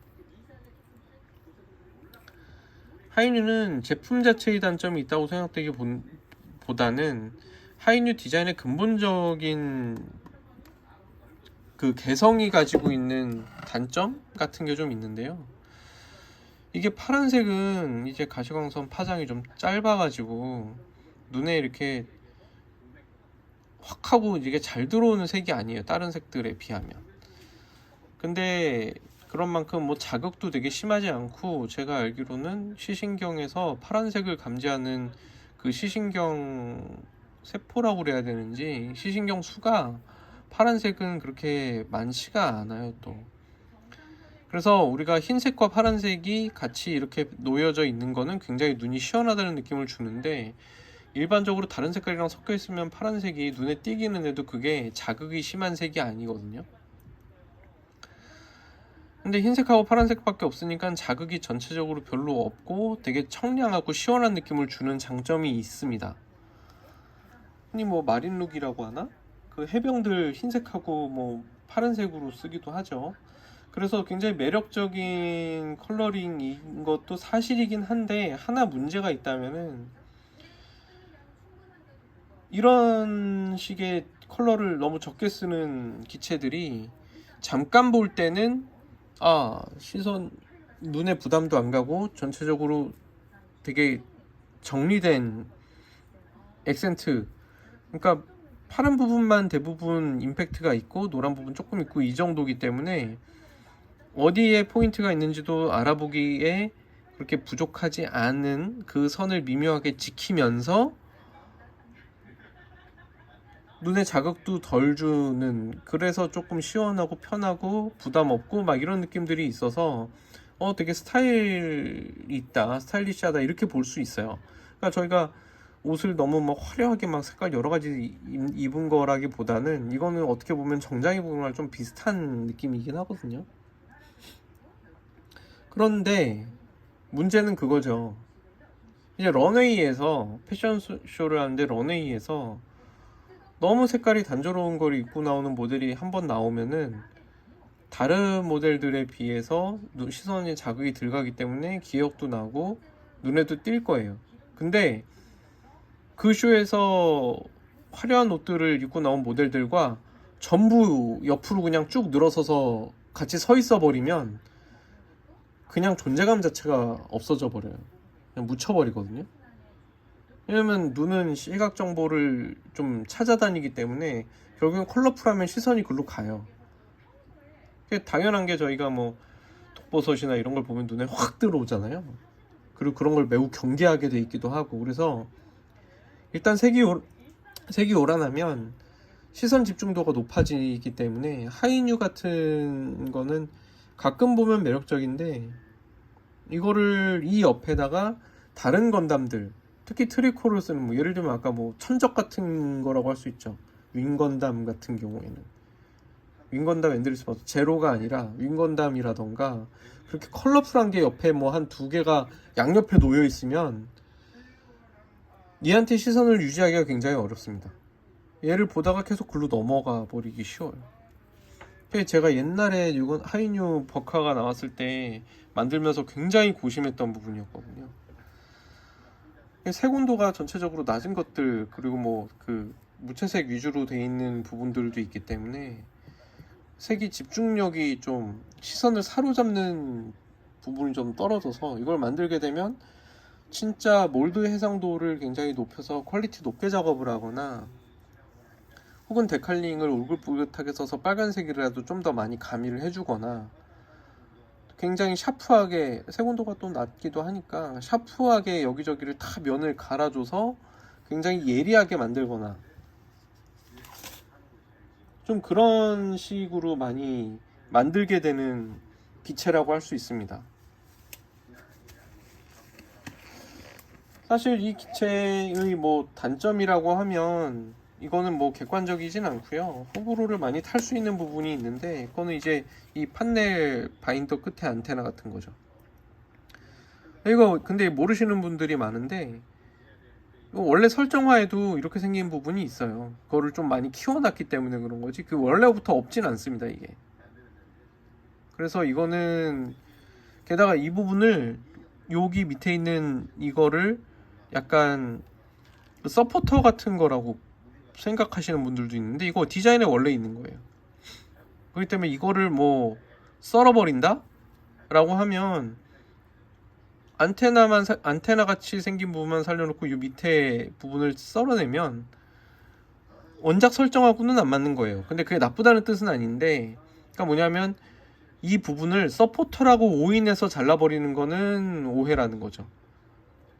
하이뉴는 제품 자체의 단점이 있다고 생각되기 보다는 하이뉴 디자인의 근본적인 그 개성이 가지고 있는 단점 같은 게 좀 있는데요. 이게 파란색은 이제 가시광선 파장이 좀 짧아가지고 눈에 이렇게 확 하고 이게 잘 들어오는 색이 아니에요, 다른 색들에 비하면. 근데 그런 만큼 뭐 자극도 되게 심하지 않고, 제가 알기로는 시신경에서 파란색을 감지하는 그 시신경 세포라고 그래야 되는지, 시신경 수가 파란색은 그렇게 많지가 않아요 또. 그래서 우리가 흰색과 파란색이 같이 이렇게 놓여져 있는 거는 굉장히 눈이 시원하다는 느낌을 주는데, 일반적으로 다른 색깔이랑 섞여 있으면 파란색이 눈에 띄기는 해도 그게 자극이 심한 색이 아니거든요. 근데 흰색하고 파란색밖에 없으니까 자극이 전체적으로 별로 없고 되게 청량하고 시원한 느낌을 주는 장점이 있습니다. 흔히 뭐 마린룩이라고 하나? 그 해병들 흰색하고 뭐 파란색으로 쓰기도 하죠. 그래서 굉장히 매력적인 컬러링인 것도 사실이긴 한데, 하나 문제가 있다면은 이런 식의 컬러를 너무 적게 쓰는 기체들이 잠깐 볼 때는 시선 눈에 부담도 안 가고 전체적으로 되게 정리된 액센트, 그러니까 파란 부분만 대부분 임팩트가 있고 노란 부분 조금 있고 이 정도기 때문에 어디에 포인트가 있는지도 알아보기에 그렇게 부족하지 않은 그 선을 미묘하게 지키면서 눈에 자극도 덜 주는, 그래서 조금 시원하고 편하고 부담 없고 막 이런 느낌들이 있어서 되게 스타일 있다, 스타일리시하다 이렇게 볼 수 있어요. 그러니까 저희가 옷을 너무 막 화려하게 막 색깔 여러 가지 입은 거라기보다는 이거는 어떻게 보면 정장 입은 거랑 좀 비슷한 느낌이긴 하거든요. 그런데 문제는 그거죠. 이제 런웨이에서 패션쇼를 하는데, 런웨이에서 너무 색깔이 단조로운 걸 입고 나오는 모델이 한번 나오면은 다른 모델들에 비해서 시선에 자극이 덜 가기 때문에 기억도 나고 눈에도 띌 거예요. 근데 그 쇼에서 화려한 옷들을 입고 나온 모델들과 전부 옆으로 그냥 쭉 늘어서서 같이 서 있어 버리면 그냥 존재감 자체가 없어져 버려요. 그냥 묻혀버리거든요. 왜냐면 눈은 시각 정보를 좀 찾아다니기 때문에 결국엔 컬러풀하면 시선이 글로 가요. 당연한 게, 저희가 뭐 독버섯이나 이런 걸 보면 눈에 확 들어오잖아요. 그리고 그런 걸 매우 경계하게 돼 있기도 하고. 그래서 일단 색이 오란하면 시선 집중도가 높아지기 때문에 하이뉴 같은 거는 가끔 보면 매력적인데, 이거를 이 옆에다가 다른 건담들, 특히 트리코를 쓰는, 뭐 예를 들면 아까 뭐 천적 같은 거라고 할 수 있죠. 윙건담 같은 경우에는 윙건담 엔드리스버스 제로가 아니라 윙건담이라던가 그렇게 컬러풀한 게 옆에 뭐 한 두 개가 양옆에 놓여 있으면 얘한테 시선을 유지하기가 굉장히 어렵습니다. 얘를 보다가 계속 글로 넘어가 버리기 쉬워요. 제가 옛날에 하이뉴 버카가 나왔을 때 만들면서 굉장히 고심했던 부분이었거든요. 색온도가 전체적으로 낮은 것들, 그리고 뭐 그 무채색 위주로 돼 있는 부분들도 있기 때문에 색이 집중력이 좀, 시선을 사로잡는 부분이 좀 떨어져서, 이걸 만들게 되면 진짜 몰드 해상도를 굉장히 높여서 퀄리티 높게 작업을 하거나, 혹은 데칼링을 울긋불긋하게 써서 빨간색이라도 좀 더 많이 가미를 해주거나, 굉장히 샤프하게, 색온도가 또 낮기도 하니까 샤프하게 여기저기를 다 면을 갈아줘서 굉장히 예리하게 만들거나, 좀 그런 식으로 많이 만들게 되는 기체라고 할 수 있습니다. 사실 이 기체의 뭐 단점이라고 하면 이거는 뭐 객관적이진 않고요. 호불호를 많이 탈 수 있는 부분이 있는데, 그거는 이제 이 판넬 바인더 끝에 안테나 같은 거죠. 이거 근데 모르시는 분들이 많은데, 원래 설정화에도 이렇게 생긴 부분이 있어요. 그거를 좀 많이 키워놨기 때문에 그런 거지, 그 원래부터 없진 않습니다 이게. 그래서 이거는, 게다가 이 부분을 여기 밑에 있는 이거를 약간 서포터 같은 거라고 생각하시는 분들도 있는데, 이거 디자인에 원래 있는 거예요. 그렇기 때문에 이거를 뭐 썰어버린다? 라고 하면 안테나 같이 생긴 부분만 살려놓고 이 밑에 부분을 썰어내면 원작 설정하고는 안 맞는 거예요. 근데 그게 나쁘다는 뜻은 아닌데, 그러니까 뭐냐면 이 부분을 서포터라고 오인해서 잘라버리는 거는 오해라는 거죠.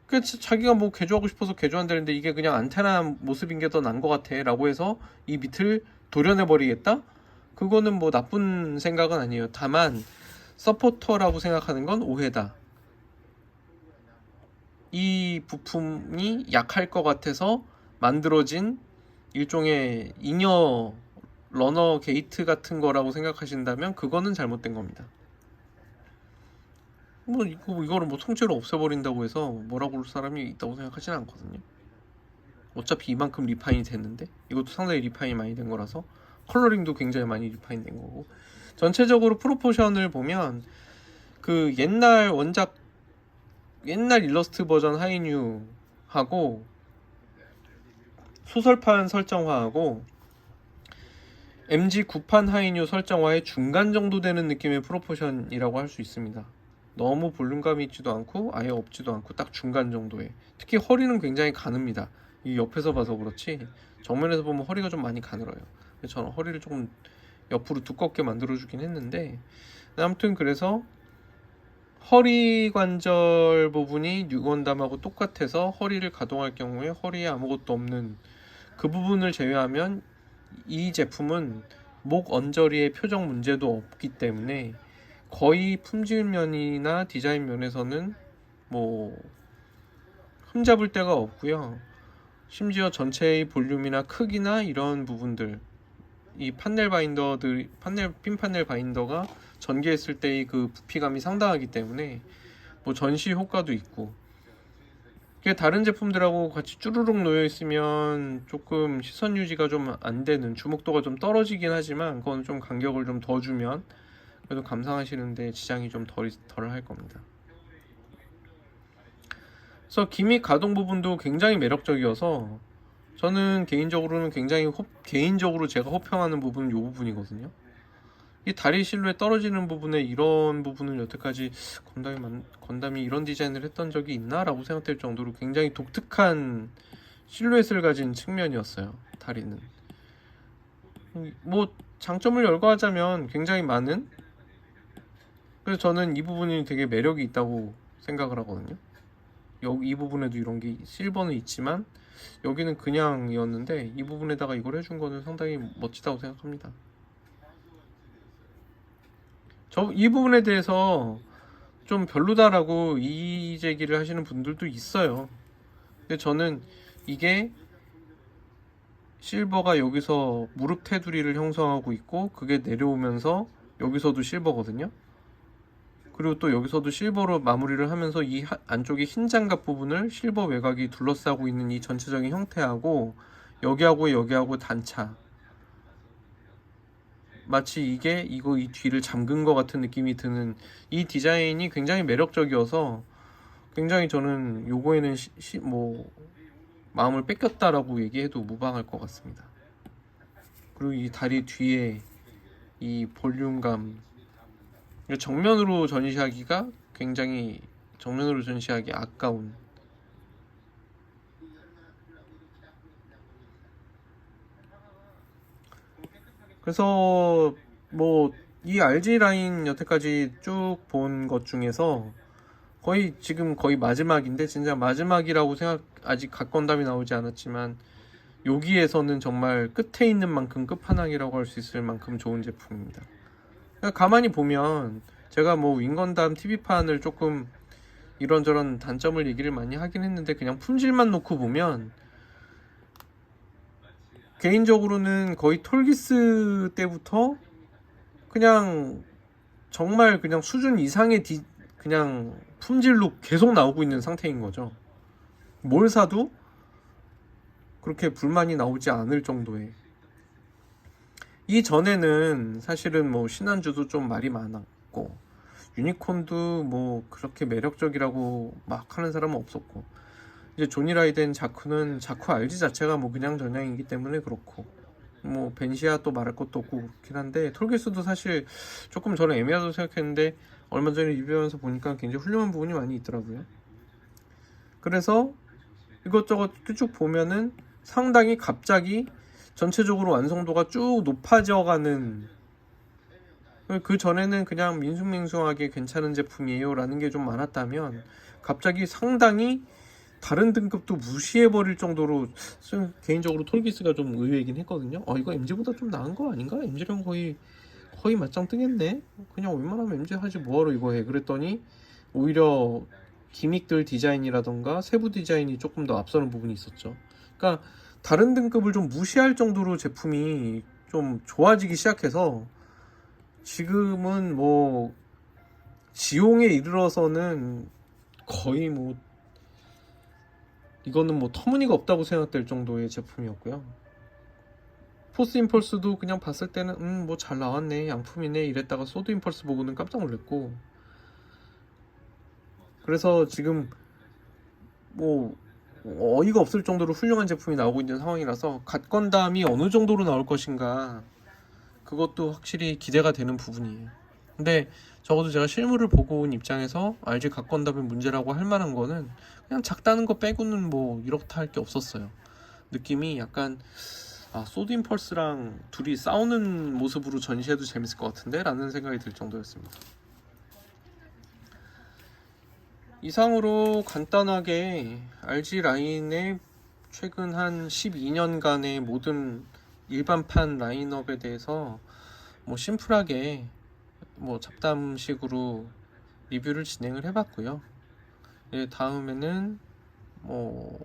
그러니까 자기가 뭐 개조하고 싶어서 개조한다는데 이게 그냥 안테나 모습인 게 더 나은 것 같아 라고 해서 이 밑을 도려내버리겠다? 그거는 뭐 나쁜 생각은 아니에요. 다만 서포터라고 생각하는 건 오해다. 이 부품이 약할 것 같아서 만들어진 일종의 잉여 러너 게이트 같은 거라고 생각하신다면 그거는 잘못된 겁니다. 뭐 이거를 뭐 통째로 없애버린다고 해서 뭐라고 할 사람이 있다고 생각하지는 않거든요. 어차피 이만큼 리파인이 됐는데, 이것도 상당히 리파인이 많이 된 거라서 컬러링도 굉장히 많이 리파인 된 거고, 전체적으로 프로포션을 보면 그 옛날 일러스트 버전 하이뉴하고 소설판 설정화하고 MG9판 하이뉴 설정화의 중간 정도 되는 느낌의 프로포션이라고 할 수 있습니다. 너무 볼륨감이 있지도 않고 아예 없지도 않고 딱 중간 정도의, 특히 허리는 굉장히 가늡니다. 이 옆에서 봐서 그렇지 정면에서 보면 허리가 좀 많이 가늘어요. 저는 허리를 조금 옆으로 두껍게 만들어주긴 했는데, 아무튼 그래서 허리 관절 부분이 뉴건담하고 똑같아서 허리를 가동할 경우에 허리에 아무것도 없는 그 부분을 제외하면 이 제품은 목 언저리의 표정 문제도 없기 때문에 거의 품질 면이나 디자인 면에서는 뭐 흠잡을 데가 없고요. 심지어 전체의 볼륨이나 크기나 이런 부분들, 이 핀 파넬 바인더가 전개했을 때의 그 부피감이 상당하기 때문에 뭐 전시 효과도 있고, 이게 다른 제품들하고 같이 쭈루룩 놓여 있으면 조금 시선 유지가 좀 안 되는, 주목도가 좀 떨어지긴 하지만 그건 좀 간격을 좀 더 주면 그래도 감상하시는데 지장이 좀 덜 할 겁니다. 그래서 기믹 가동 부분도 굉장히 매력적이어서 저는 개인적으로는 개인적으로 제가 호평하는 부분은 이 부분이거든요. 이 다리 실루엣 떨어지는 부분에 이런 부분을 여태까지 건담이 이런 디자인을 했던 적이 있나? 라고 생각될 정도로 굉장히 독특한 실루엣을 가진 측면이었어요. 다리는 뭐 장점을 열거하자면 굉장히 많은, 그래서 저는 이 부분이 되게 매력이 있다고 생각을 하거든요. 이 부분에도 이런 게 실버는 있지만 여기는 그냥이었는데 이 부분에다가 이걸 해준 거는 상당히 멋지다고 생각합니다. 이 부분에 대해서 좀 별로다라고 이의 제기를 하시는 분들도 있어요. 근데 저는 이게 실버가 여기서 무릎 테두리를 형성하고 있고 그게 내려오면서 여기서도 실버거든요. 그리고 또 여기서도 실버로 마무리를 하면서 이 안쪽에 흰 장갑 부분을 실버 외곽이 둘러싸고 있는 이 전체적인 형태하고 여기하고 단차, 마치 이게 이 뒤를 잠근 것 같은 느낌이 드는 이 디자인이 굉장히 매력적이어서 굉장히 저는 요거에는 뭐 마음을 뺏겼다라고 얘기해도 무방할 것 같습니다. 그리고 이 다리 뒤에 이 볼륨감, 정면으로 전시하기 아까운, 그래서 뭐 이 RG 라인 여태까지 쭉 본 것 중에서 지금 거의 마지막인데, 진짜 마지막이라고 아직 각건담이 나오지 않았지만 여기에서는 정말 끝에 있는 만큼 끝판왕이라고 할 수 있을 만큼 좋은 제품입니다. 그러니까 가만히 보면 제가 뭐 윙건담 TV판을 조금 이런저런 단점을 얘기를 많이 하긴 했는데, 그냥 품질만 놓고 보면 개인적으로는 거의 톨기스 때부터 그냥 정말 그냥 수준 이상의 그냥 품질로 계속 나오고 있는 상태인 거죠. 뭘 사도 그렇게 불만이 나오지 않을 정도의. 이전에는 사실은 뭐 신한주도 좀 말이 많았고 유니콘도 뭐 그렇게 매력적이라고 막 하는 사람은 없었고, 이제 조니 라이덴 자쿠는 자쿠 RG 자체가 뭐 그냥 저냥이기 때문에 그렇고, 뭐 벤시아 또 말할 것도 없고 그렇긴 한데, 톨기스도 사실 조금 저는 애매하다고 생각했는데 얼마 전에 리뷰하면서 보니까 굉장히 훌륭한 부분이 많이 있더라고요. 그래서 이것저것 쭉 보면은 상당히 갑자기 전체적으로 완성도가 쭉 높아져가는, 그 전에는 그냥 민숭민숭하게 괜찮은 제품이에요 라는 게 좀 많았다면, 갑자기 상당히 다른 등급도 무시해버릴 정도로, 개인적으로 톨기스가 좀 의외이긴 했거든요. 이거 MG보다 좀 나은 거 아닌가? MG랑 거의 맞짱 뜨겠네? 그냥 웬만하면 MG 하지 뭐하러 이거 해. 그랬더니 오히려 기믹들 디자인이라던가 세부 디자인이 조금 더 앞서는 부분이 있었죠. 그러니까 다른 등급을 좀 무시할 정도로 제품이 좀 좋아지기 시작해서, 지금은 뭐 지용에 이르러서는 거의 뭐 이거는 뭐 터무니가 없다고 생각될 정도의 제품이었고요. 포스 임펄스도 그냥 봤을 때는 뭐 잘 나왔네, 양품이네 이랬다가 소드 임펄스 보고는 깜짝 놀랐고, 그래서 지금 뭐 어이가 없을 정도로 훌륭한 제품이 나오고 있는 상황이라서 갓건담이 어느 정도로 나올 것인가, 그것도 확실히 기대가 되는 부분이에요. 근데 적어도 제가 실물을 보고 온 입장에서 RG 갓건담의 문제라고 할 만한 거는 그냥 작다는 거 빼고는 뭐 이렇다 할 게 없었어요. 느낌이 약간 소드 임펄스랑 둘이 싸우는 모습으로 전시해도 재밌을 것 같은데 라는 생각이 들 정도였습니다. 이상으로 간단하게 RG 라인의 최근 한 12년간의 모든 일반판 라인업에 대해서 뭐 심플하게 뭐 잡담식으로 리뷰를 진행을 해봤고요. 다음에는 뭐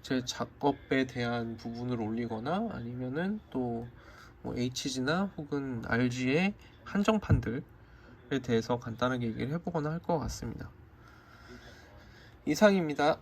제 작업에 대한 부분을 올리거나 아니면은 또 뭐 HG나 혹은 RG의 한정판들에 대해서 간단하게 얘기를 해보거나 할 것 같습니다. 이상입니다.